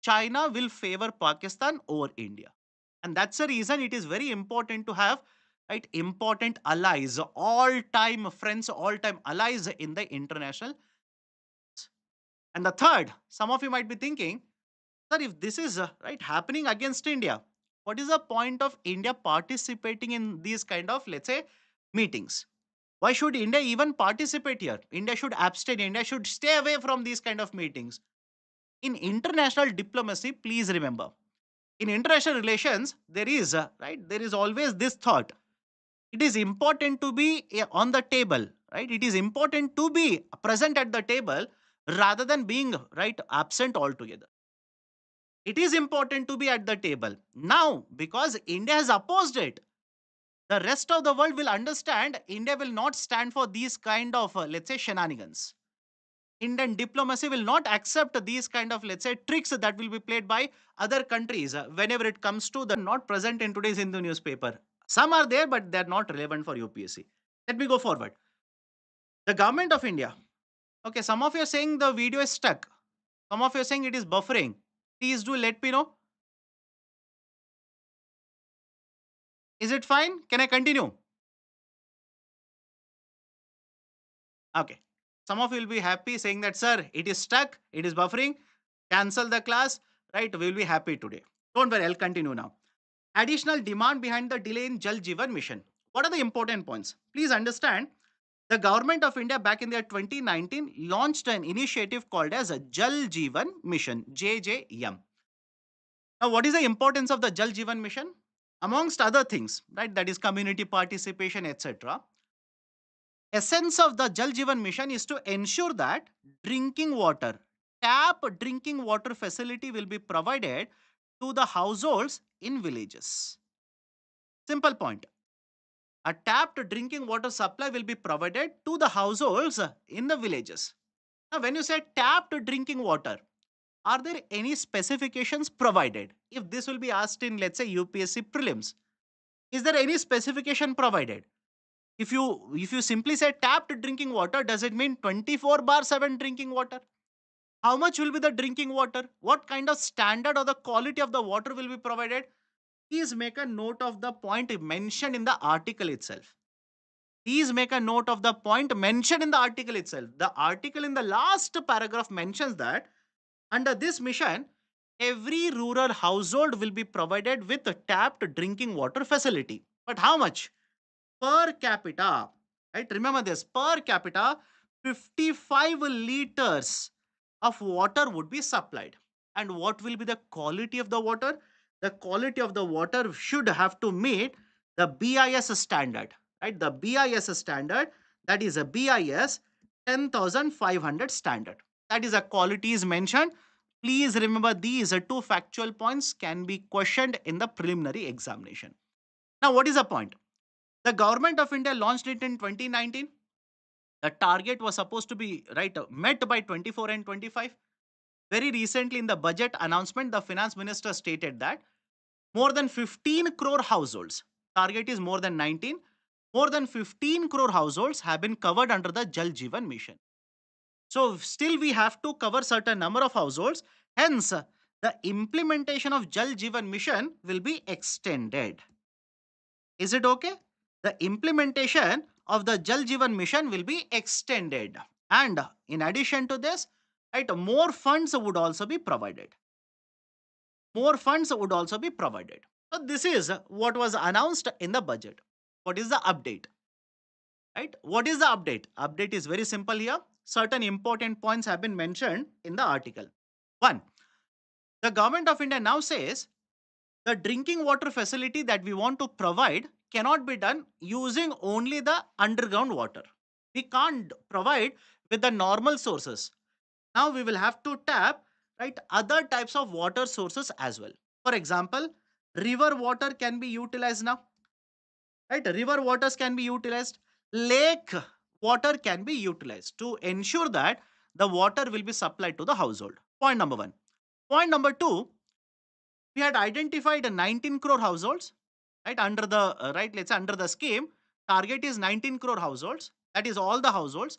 China will favor Pakistan over India. And that's the reason it is very important to have, right, important allies, all time friends, all time allies in the international. And the third, some of you might be thinking, sir, if this is right happening against India, what is the point of India participating in these kind of, let's say, meetings? Why should India even participate here? India should abstain. India should stay away from these kind of meetings. In international diplomacy, please remember, in international relations, there is right, there is always this thought. It is important to be on the table, right? It is important to be present at the table rather than being, right, absent altogether. It is important to be at the table. Now, because India has opposed it, The rest of the world will understand India will not stand for these kind of, let's say, shenanigans. Indian diplomacy will not accept these kind of, let's say, tricks that will be played by other countries whenever it comes to the not present in today's Hindu newspaper. Some are there, but they're not relevant for UPSC. Let me go forward. The government of India. Okay, some of you are saying the video is stuck. Some of you are saying it is buffering. Please do let me know. Is it fine? Can I continue? Okay. Some of you will be happy saying that, sir, it is stuck, it is buffering, cancel the class, right? We will be happy today. Don't worry, I'll continue now. Additional demand behind the delay in Jal Jeevan Mission. What are the important points? Please understand, the government of India back in the year 2019 launched an initiative called as a Jal Jeevan Mission, JJM. Now, what is the importance of the Jal Jeevan Mission? Amongst other things, right? That is community participation, etc. Essence of the Jal Jeevan Mission is to ensure that drinking water, tap drinking water facility will be provided to the households in villages. Simple point. A tapped drinking water supply will be provided to the households in the villages. Now, when you say tapped drinking water, are there any specifications provided? If this will be asked in, let's say, UPSC prelims, is there any specification provided? If you simply say tapped drinking water, does it mean 24 bar 7 drinking water? How much will be the drinking water? What kind of standard or the quality of the water will be provided? Please make a note of the point mentioned in the article itself. Please make a note of the point mentioned in the article itself. The article in the last paragraph mentions that under this mission, every rural household will be provided with a tapped drinking water facility. But how much? Per capita, right? Remember this, per capita, 55 liters of water would be supplied. And what will be the quality of the water? The quality of the water should have to meet the BIS standard, right? The BIS standard, that is a BIS 10,500 standard. That is a quality is mentioned. Please remember these two factual points can be questioned in the preliminary examination. Now, what is the point? The government of India launched it in 2019. The target was supposed to be met by 24 and 25. Very recently, in the budget announcement, the finance minister stated that more than 15 crore households, target is more than 19, more than 15 crore households have been covered under the Jal Jeevan Mission. So, still we have to cover certain number of households. Hence, the implementation of Jal Jeevan Mission will be extended. Is it okay? The implementation of the Jal Jeevan Mission will be extended. And in addition to this, right, more funds would also be provided. More funds would also be provided. So this is what was announced in the budget. What is the update? Right? What is the update? Update is very simple here. Certain important points have been mentioned in the article. One, the government of India now says the drinking water facility that we want to provide cannot be done using only the underground water. We can't provide with the normal sources. Now we will have to tap other types of water sources as well. For example, river water can be utilized now. River waters can be utilized. Lake water can be utilized to ensure that the water will be supplied to the household. Point number one. Point number two, we had identified 19 crore households, right, under the let's say under the scheme. Target is 19 crore households. That is all the households.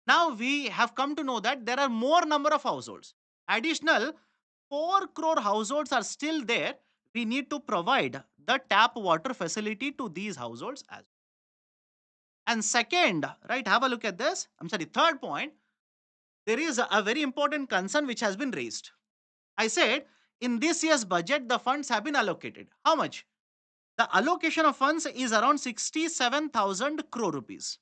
Now we have come to know that there are more number of households. Additional 4 crore households are still there. We need to provide the tap water facility to these households as well. And second, right, have a look at this. I'm sorry, third point, there is a very important concern which has been raised. I said in this year's budget, the funds have been allocated. How much? The allocation of funds is around 67,000 crore rupees.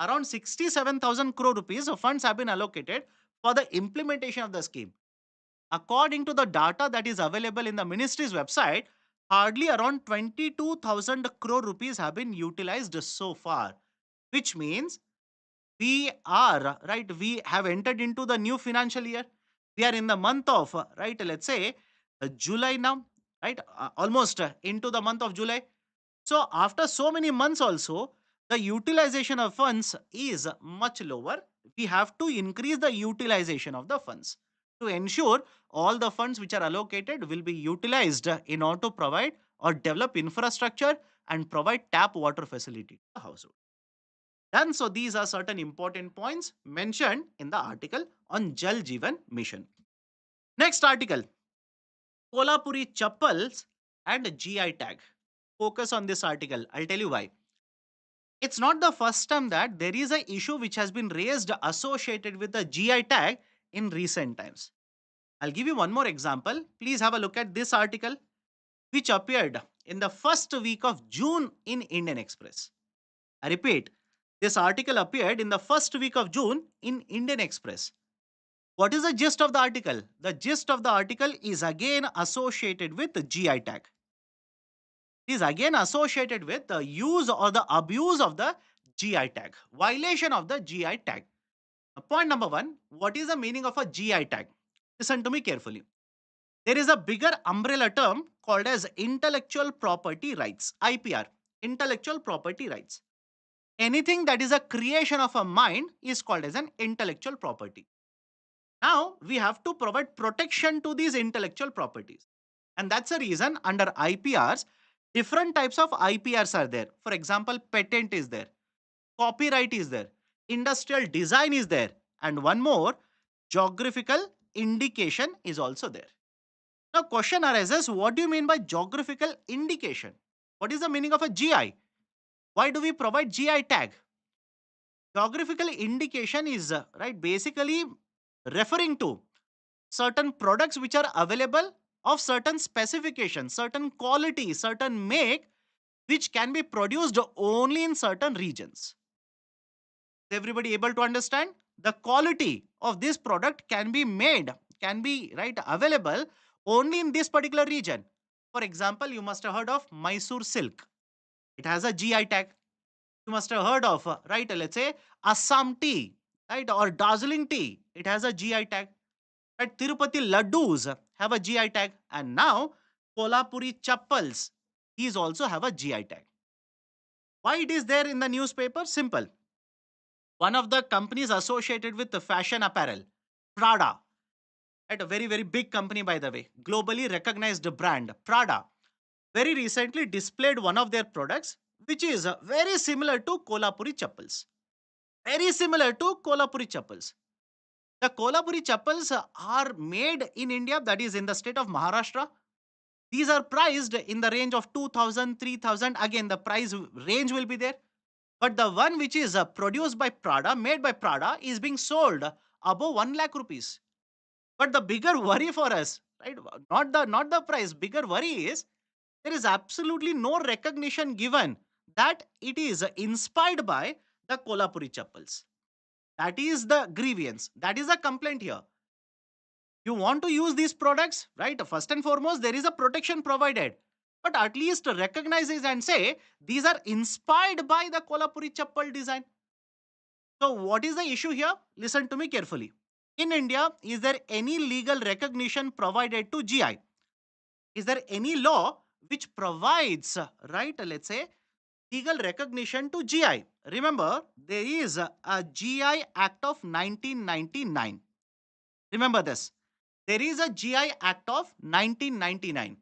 Around 67,000 crore rupees of funds have been allocated for the implementation of the scheme. According to the data that is available in the ministry's website, hardly around 22,000 crore rupees have been utilized so far, which means we have entered into the new financial year. We are in the month of let's say July now, almost into the month of July. So after so many months also, the utilization of funds is much lower. We have to increase the utilization of the funds to ensure all the funds which are allocated will be utilized in order to provide or develop infrastructure and provide tap water facility to the household. Done. So these are certain important points mentioned in the article on Jal Jeevan Mission. Next article, Kolhapuri Chappals and GI Tag. Focus on this article. I'll tell you why. It's not the first time that there is a issue which has been raised associated with the GI tag in recent times. I'll give you one more example. Please have a look at this article which appeared in the first week of June in Indian Express. I repeat, this article appeared in the first week of June in Indian Express. What is the gist of the article? The gist of the article is again associated with the GI tag. It is again associated with the use or the abuse of the GI tag, violation of the GI tag. Point number one, what is the meaning of a GI tag? Listen to me carefully. There is a bigger umbrella term called as intellectual property rights, IPR, intellectual property rights. Anything that is a creation of a mind is called as an intellectual property. Now, we have to provide protection to these intellectual properties. And that's the reason under IPRs, different types of IPRs are there. For example, patent is there, copyright is there, industrial design is there, and one more, geographical indication is also there. Now, question arises, what do you mean by geographical indication? What is the meaning of a GI? Why do we provide GI tag? Geographical indication is right basically referring to certain products which are available of certain specifications, certain quality, certain make, which can be produced only in certain regions. Is everybody able to understand? The quality of this product can be made, can be right available only in this particular region. For example, you must have heard of Mysore silk. It has a GI tag. You must have heard of, right, let's say Assam tea, right, or Darjeeling tea. It has a GI tag. Right, Tirupati laddus have a GI tag, and now Kolhapuri chappals, these also have a GI tag. Why it is there in the newspaper? Simple. One of the companies associated with the fashion apparel, Prada, at a very big company by the way, globally recognized brand, Prada, very recently displayed one of their products which is very similar to Kolhapuri chappals. Very similar to Kolhapuri chappals. The Kolhapuri chappals are made in India, that is in the state of Maharashtra. These are priced in the range of 2000, 3000. Again, the price range will be there. But the one which is produced by Prada, made by Prada, is being sold above 1 lakh rupees. But the bigger worry for us, right? Not the price. Bigger worry is there is absolutely no recognition given that it is inspired by the Kolhapuri chappals. That is the grievance. That is the complaint here. You want to use these products, right? First and foremost, there is a protection provided. But at least recognize it and say, these are inspired by the Kolhapuri chappal design. So what is the issue here? Listen to me carefully. In India, is there any legal recognition provided to GI? Is there any law which provides, right, let's say, legal recognition to GI? Remember, there is a GI Act of 1999. Remember this. There is a GI Act of 1999.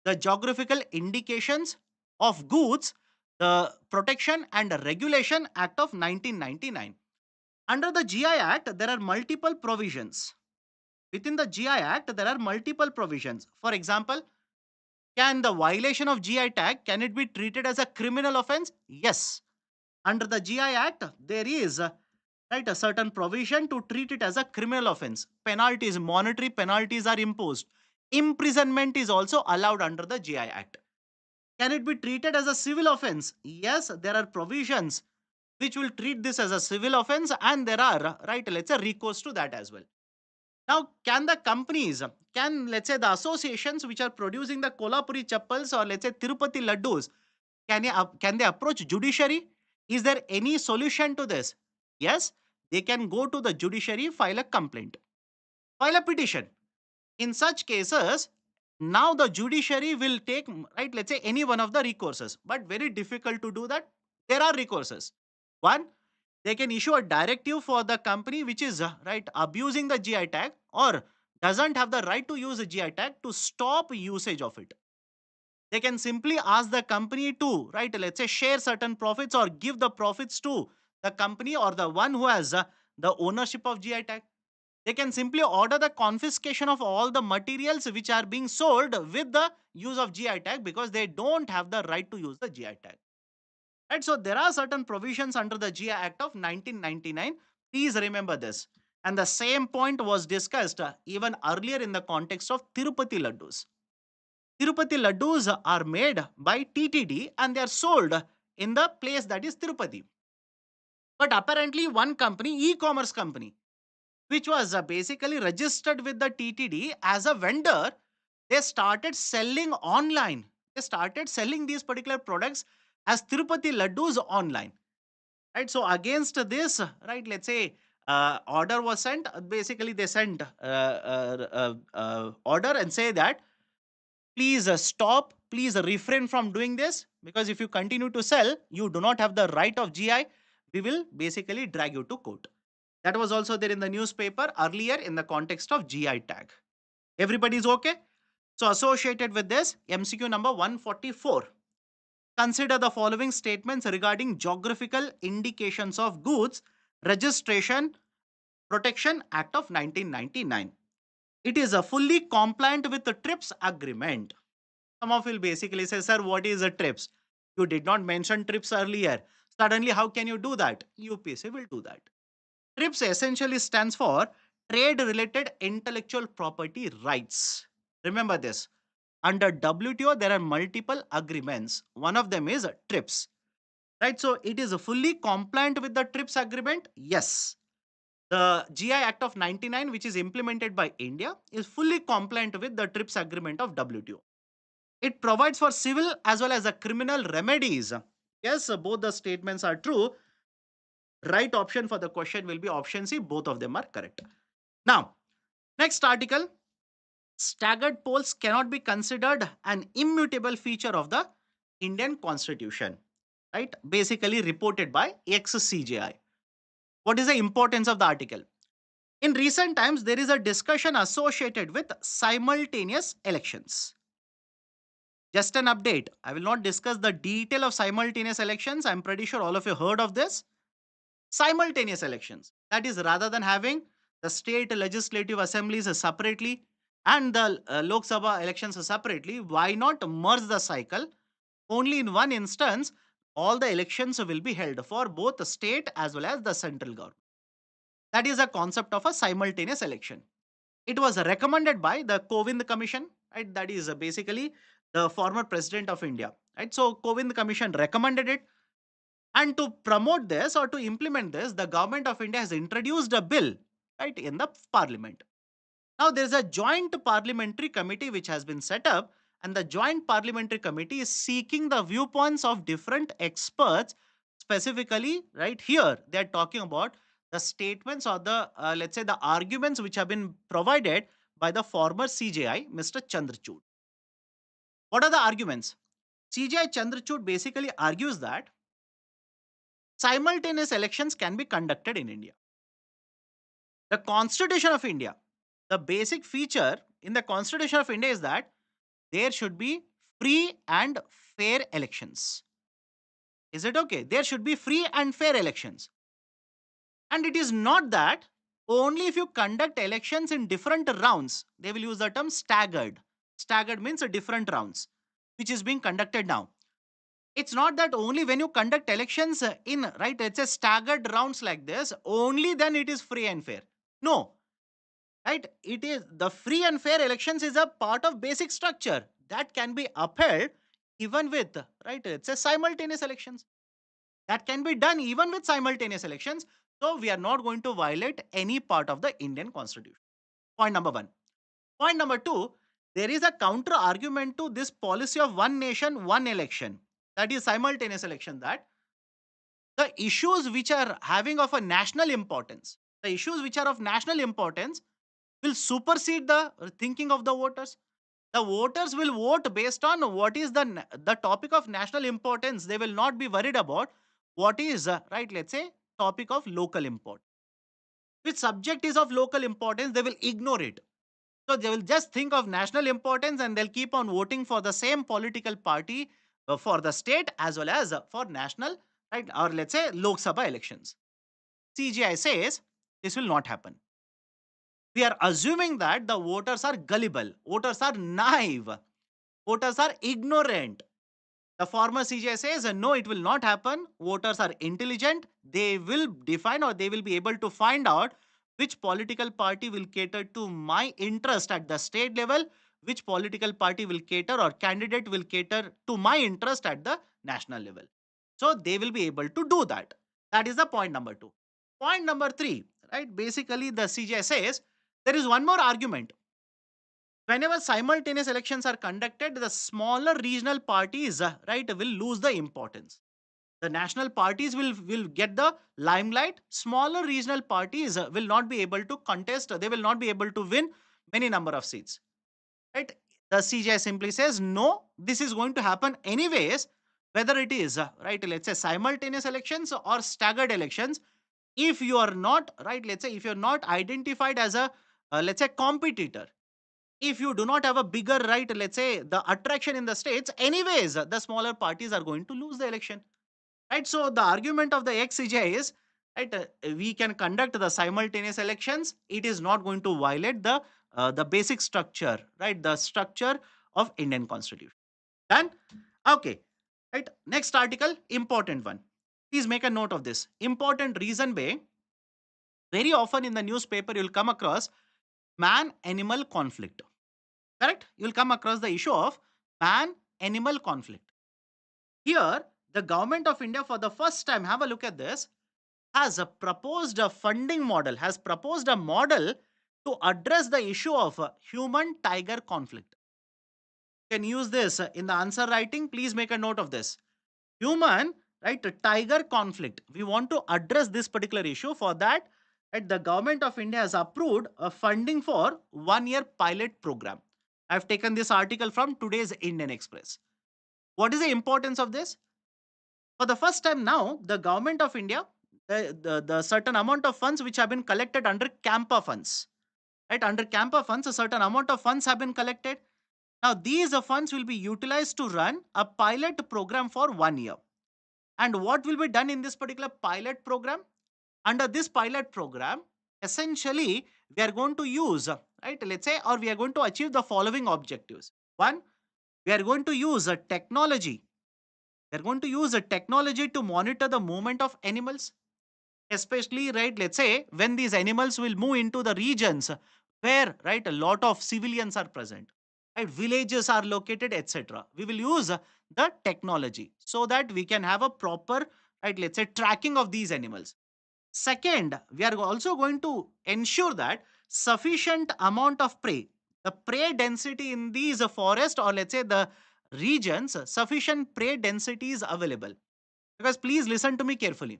The Geographical Indications of Goods, the Protection and Regulation Act of 1999. Under the GI Act, there are multiple provisions. Within the GI Act, there are multiple provisions. For example, can the violation of GI tag, can it be treated as a criminal offense? Yes. Under the GI Act, there is right a certain provision to treat it as a criminal offense. Penalties, monetary penalties are imposed. Imprisonment is also allowed under the GI Act. Can it be treated as a civil offense? Yes, there are provisions which will treat this as a civil offense, and there are, right, let's say, recourse to that as well. Now, can the companies, can, let's say, the associations which are producing the Kolhapuri chappals or, let's say, Tirupati laddus, can they approach judiciary? Is there any solution to this? Yes, they can go to the judiciary, file a complaint, file a petition. In such cases, Now the judiciary will take, right, let's say any one of the recourses, but very difficult to do that. There are recourses. One, they can issue a directive for the company which is right abusing the GI tag or doesn't have the right to use a GI tag to stop usage of it. They can simply ask the company to, right, let's say share certain profits or give the profits to the company or the one who has the ownership of GI tag. They can simply order the confiscation of all the materials which are being sold with the use of GI tag because they don't have the right to use the GI tag. Right? So there are certain provisions under the GI Act of 1999. Please remember this. And the same point was discussed even earlier in the context of Tirupati Laddus. Tirupati Laddus are made by TTD and they are sold in the place that is Tirupati. But apparently one company, e-commerce company, which was basically registered with the TTD as a vendor, they started selling online. They started selling these particular products as Tirupati Laddus online. Right. So against this, right, let's say order was sent. Basically, they sent order and say that please stop, please refrain from doing this because if you continue to sell, you do not have the right of GI. We will basically drag you to court. That was also there in the newspaper earlier in the context of GI tag. Everybody's okay? So associated with this, MCQ number 144. Consider the following statements regarding geographical indications of goods Registration Protection Act of 1999. It is a fully compliant with the TRIPS agreement. Some of you will basically say, sir, what is a TRIPS? You did not mention TRIPS earlier. Suddenly, how can you do that? UPSC will do that. TRIPS essentially stands for Trade Related Intellectual Property Rights. Remember this. Under WTO, there are multiple agreements. One of them is TRIPS. Right? So it is fully compliant with the TRIPS agreement. Yes. The GI Act of 99, which is implemented by India, is fully compliant with the TRIPS agreement of WTO. It provides for civil as well as criminal remedies. Yes, both the statements are true. Right option for the question will be option C. Both of them are correct. Now, next article. Staggered polls cannot be considered an immutable feature of the Indian Constitution. Right? Basically reported by ex-CJI. What is the importance of the article? In recent times, there is a discussion associated with simultaneous elections. Just an update. I will not discuss the detail of simultaneous elections. I'm pretty sure all of you heard of this. Simultaneous elections. That is, rather than having the state legislative assemblies separately and the Lok Sabha elections separately, why not merge the cycle? Only in one instance, all the elections will be held for both the state as well as the central government. That is a concept of a simultaneous election. It was recommended by the Kovind Commission, right? That is basically the former president of India, right? So Kovind Commission recommended it, and to promote this or to implement this, the government of India has introduced a bill, right, in the parliament. Now there is a joint parliamentary committee which has been set up, and the joint parliamentary committee is seeking the viewpoints of different experts. Specifically, right here, they are talking about the statements or the let's say the arguments which have been provided by the former CJI, Mr. Chandrachud. What are the arguments? CJI Chandrachud basically argues that simultaneous elections can be conducted in India. The Constitution of India, the basic feature in the Constitution of India is that there should be free and fair elections. Is it okay? There should be free and fair elections. And it is not that only if you conduct elections in different rounds, they will use the term staggered. Staggered means different rounds, which is being conducted now. It's not that only when you conduct elections in, right, let's say staggered rounds like this, only then it is free and fair. No, right? It is the free and fair elections is a part of basic structure that can be upheld even with, right, let's say simultaneous elections. That can be done even with simultaneous elections. So we are not going to violate any part of the Indian Constitution. Point number one. Point number two, there is a counter argument to this policy of one nation, one election. That is simultaneous election, that the issues which are having of a national importance, the issues which are of national importance will supersede the thinking of the voters. The voters will vote based on what is the topic of national importance. They will not be worried about what is, right, let's say, topic of local import. Which subject is of local importance, they will ignore it. So they will just think of national importance and they'll keep on voting for the same political party for the state as well as for national, right, or let's say Lok Sabha elections. CGI says this will not happen. We are assuming that the voters are gullible, voters are naive, voters are ignorant. The former CGI says, no, it will not happen. Voters are intelligent. They will define or they will be able to find out which political party will cater to my interest at the state level, which political party will cater or candidate will cater to my interest at the national level. So they will be able to do that. That is the point number two. Point number three, right? Basically, the CGI says there is one more argument. Whenever simultaneous elections are conducted, the smaller regional parties, right, will lose the importance. The national parties will get the limelight. Smaller regional parties will not be able to contest. They will not be able to win many number of seats. Right? The CGI simply says no. This is going to happen anyways. Whether it is right, let's say simultaneous elections or staggered elections. If you are not right, let's say if you are not identified as a let's say competitor, if you do not have a bigger right, let's say the attraction in the states, anyways, the smaller parties are going to lose the election, right? So the argument of the ex-CJ is, right, we can conduct the simultaneous elections. It is not going to violate the basic structure, right? The structure of Indian Constitution. Done? Okay. Right. Next article, important one. Please make a note of this. Important reason being, very often in the newspaper, you'll come across man-animal conflict. Correct? You'll come across the issue of man-animal conflict. Here, the government of India, for the first time, have a look at this, has proposed a funding model, has proposed a model to address the issue of human-tiger conflict. You can use this in the answer writing. Please make a note of this. Human, right, tiger conflict. We want to address this particular issue. For that, right, the government of India has approved a funding for 1 year pilot program. I've taken this article from today's Indian Express. What is the importance of this? For the first time now, the government of India, the certain amount of funds which have been collected under Campa funds, right? Under Campa funds, a certain amount of funds have been collected. Now, these funds will be utilized to run a pilot program for 1 year. And what will be done in this particular pilot program? Under this pilot program, essentially, we are going to use, right, let's say, or we are going to achieve the following objectives. One, we are going to use a technology. We are going to use a technology to monitor the movement of animals, especially, right, let's say, when these animals will move into the regions where, right, a lot of civilians are present, right, villages are located, etc. We will use the technology so that we can have a proper, right, let's say, tracking of these animals. Second, we are also going to ensure that sufficient amount of prey, the prey density in these forest or let's say the regions, sufficient prey density is available. Because please listen to me carefully.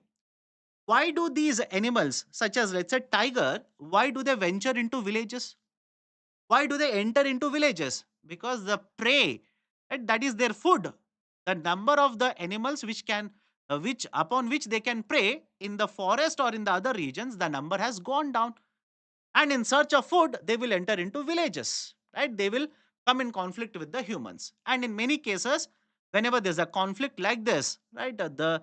Why do these animals, such as let's say tiger, why do they venture into villages? Why do they enter into villages? Because the prey, right, that is their food. The number of the animals which can, which upon which they can prey in the forest or in the other regions, the number has gone down. And in search of food, they will enter into villages, right? They will come in conflict with the humans. And in many cases, whenever there's a conflict like this, right, the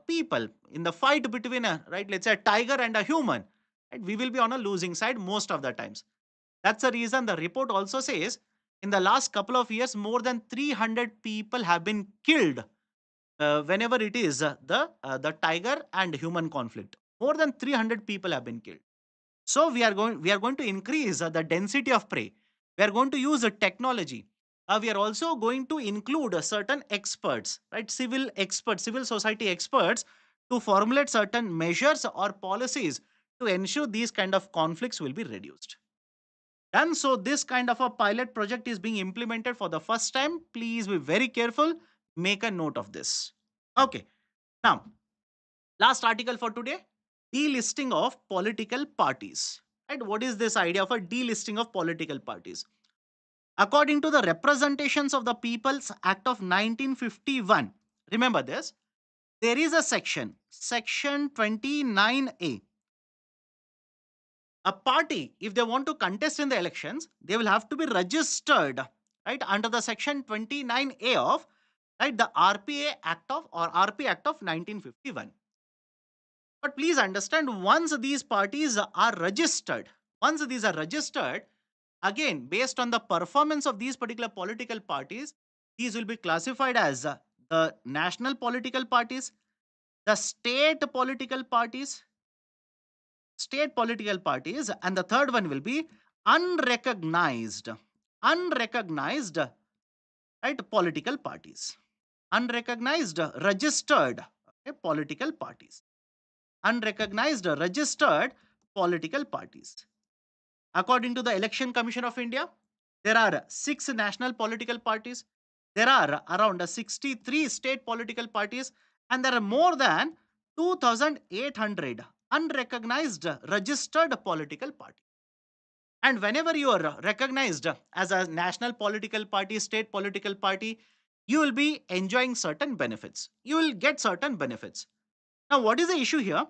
people in the fight between a, right, let's say a tiger and a human, right, we will be on a losing side most of the times. That's the reason the report also says in the last couple of years, more than 300 people have been killed whenever it is the tiger and human conflict. More than 300 people have been killed. So we are going to increase the density of prey. We are going to use a technology. We are also going to include certain experts, right? Civil experts, civil society experts to formulate certain measures or policies to ensure these kind of conflicts will be reduced. And so this kind of a pilot project is being implemented for the first time. Please be very careful. Make a note of this. Okay. Now, last article for today, delisting of political parties. Right? What is this idea of a delisting of political parties? According to the Representations of the People's Act of 1951, remember this, there is a section 29A. A party, if they want to contest in the elections, they will have to be registered, right, under the section 29A of, right, the RPA Act of, or RP Act of 1951. But please understand, once these parties are registered, again, based on the performance of these particular political parties, these will be classified as the national political parties, the state political parties, and the third one will be unrecognized, unrecognized, right, political parties, unrecognized, registered, okay, political parties, unrecognized, registered political parties. According to the Election Commission of India, there are 6 national political parties, there are around 63 state political parties, and there are more than 2,800 unrecognized registered political parties. And whenever you are recognized as a national political party, state political party, you will be enjoying certain benefits. You will get certain benefits. Now, what is the issue here?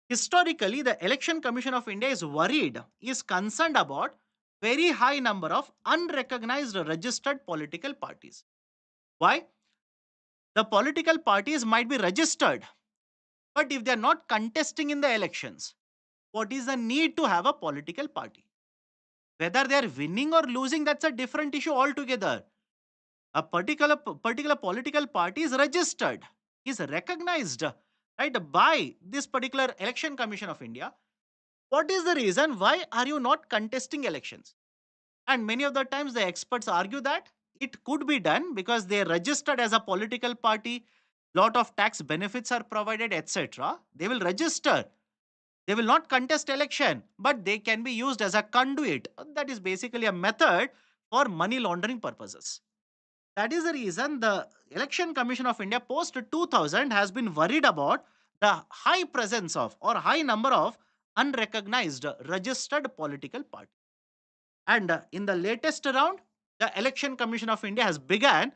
Historically, the Election Commission of India is concerned about very high number of unrecognized registered political parties. Why? The political parties might be registered, but if they are not contesting in the elections, what is the need to have a political party? Whether they are winning or losing, that's a different issue altogether. A particular political party is registered, is recognized, right, by this particular Election Commission of India. What is the reason? Why are you not contesting elections? And many of the times the experts argue that it could be done because they are registered as a political party, lot of tax benefits are provided, etc. They will register. They will not contest election, but they can be used as a conduit. That is basically a method for money laundering purposes. That is the reason the Election Commission of India post 2000 has been worried about the high presence of, or high number of, unrecognized registered political parties. And in the latest round, the Election Commission of India has begun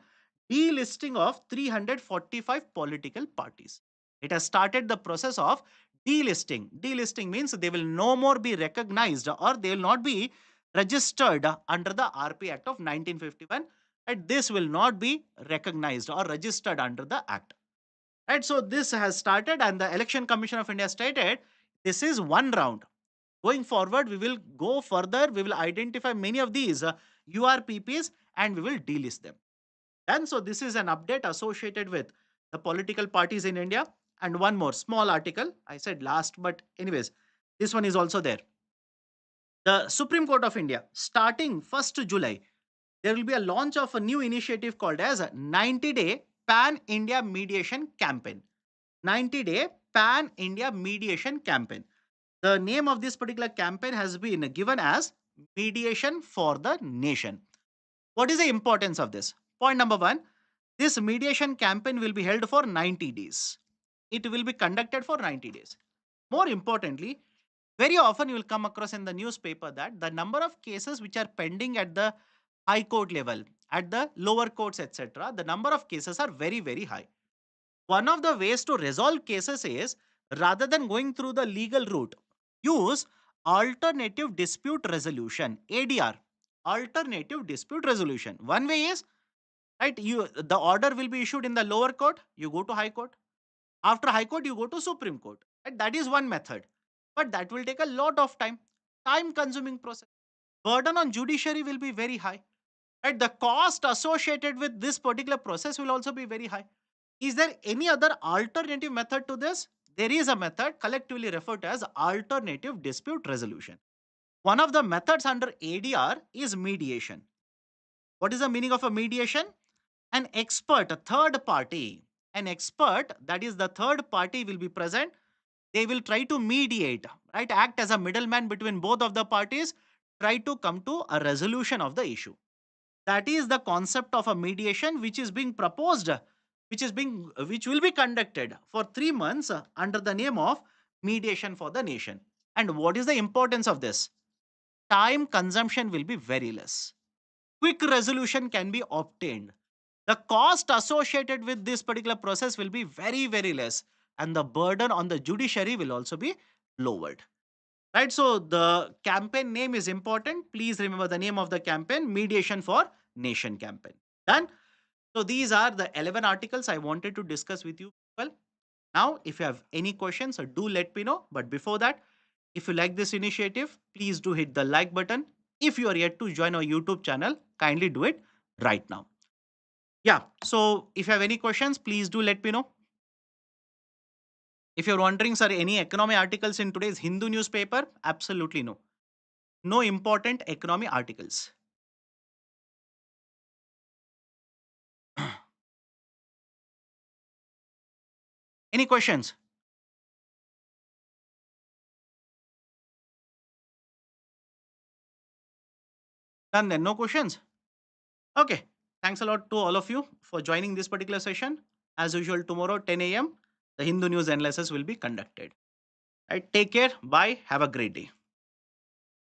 delisting of 345 political parties. It has started the process of delisting. Delisting means they will no more be recognized, or they will not be registered under the RP Act of 1951. And this will not be recognized or registered under the Act. Right, so this has started, and the Election Commission of India stated this is one round. Going forward, we will go further. We will identify many of these URPPs and we will delist them. And so this is an update associated with the political parties in India. And one more small article. I said last, but anyways, this one is also there. The Supreme Court of India, starting 1st July, there will be a launch of a new initiative called as a 90-day Pan-India Mediation Campaign. 90-day Pan-India Mediation Campaign. The name of this particular campaign has been given as Mediation for the Nation. What is the importance of this? Point number one, this mediation campaign will be held for 90 days. It will be conducted for 90 days. More importantly, very often you will come across in the newspaper that the number of cases which are pending at the high court level, at the lower courts, etc., the number of cases are very, very high. One of the ways to resolve cases is, rather than going through the legal route, use alternative dispute resolution, ADR, alternative dispute resolution. One way is, right, the order will be issued in the lower court, you go to high court. After high court, you go to Supreme Court. Right? That is one method. But that will take a lot of time consuming process. Burden on judiciary will be very high. Right? The cost associated with this particular process will also be very high. Is there any other alternative method to this? There is a method collectively referred to as alternative dispute resolution. One of the methods under ADR is mediation. What is the meaning of a mediation? An expert, a third party, an expert, that is the third party, will be present. They will try to mediate, right? Act as a middleman between both of the parties, try to come to a resolution of the issue. That is the concept of a mediation which is being proposed, which will be conducted for 3 months under the name of Mediation for the Nation. And what is the importance of this? Time consumption will be very less. quick resolution can be obtained. The cost associated with this particular process will be very, very less, and the burden on the judiciary will also be lowered. Right? So the campaign name is important. Please remember the name of the campaign: Mediation for Nation campaign. Done? So these are the 11 articles I wanted to discuss with you. Well, now if you have any questions, do let me know. But before that, if you like this initiative, please do hit the like button. If you are yet to join our YouTube channel, kindly do it right now. Yeah. So if you have any questions, please do let me know. If you're wondering, sir, any economy articles in today's Hindu newspaper? Absolutely no. No important economy articles. Any questions? Done then. No questions? Okay. Thanks a lot to all of you for joining this particular session. As usual, tomorrow 10 a.m. the Hindu news analysis will be conducted. Right. Take care. Bye. Have a great day.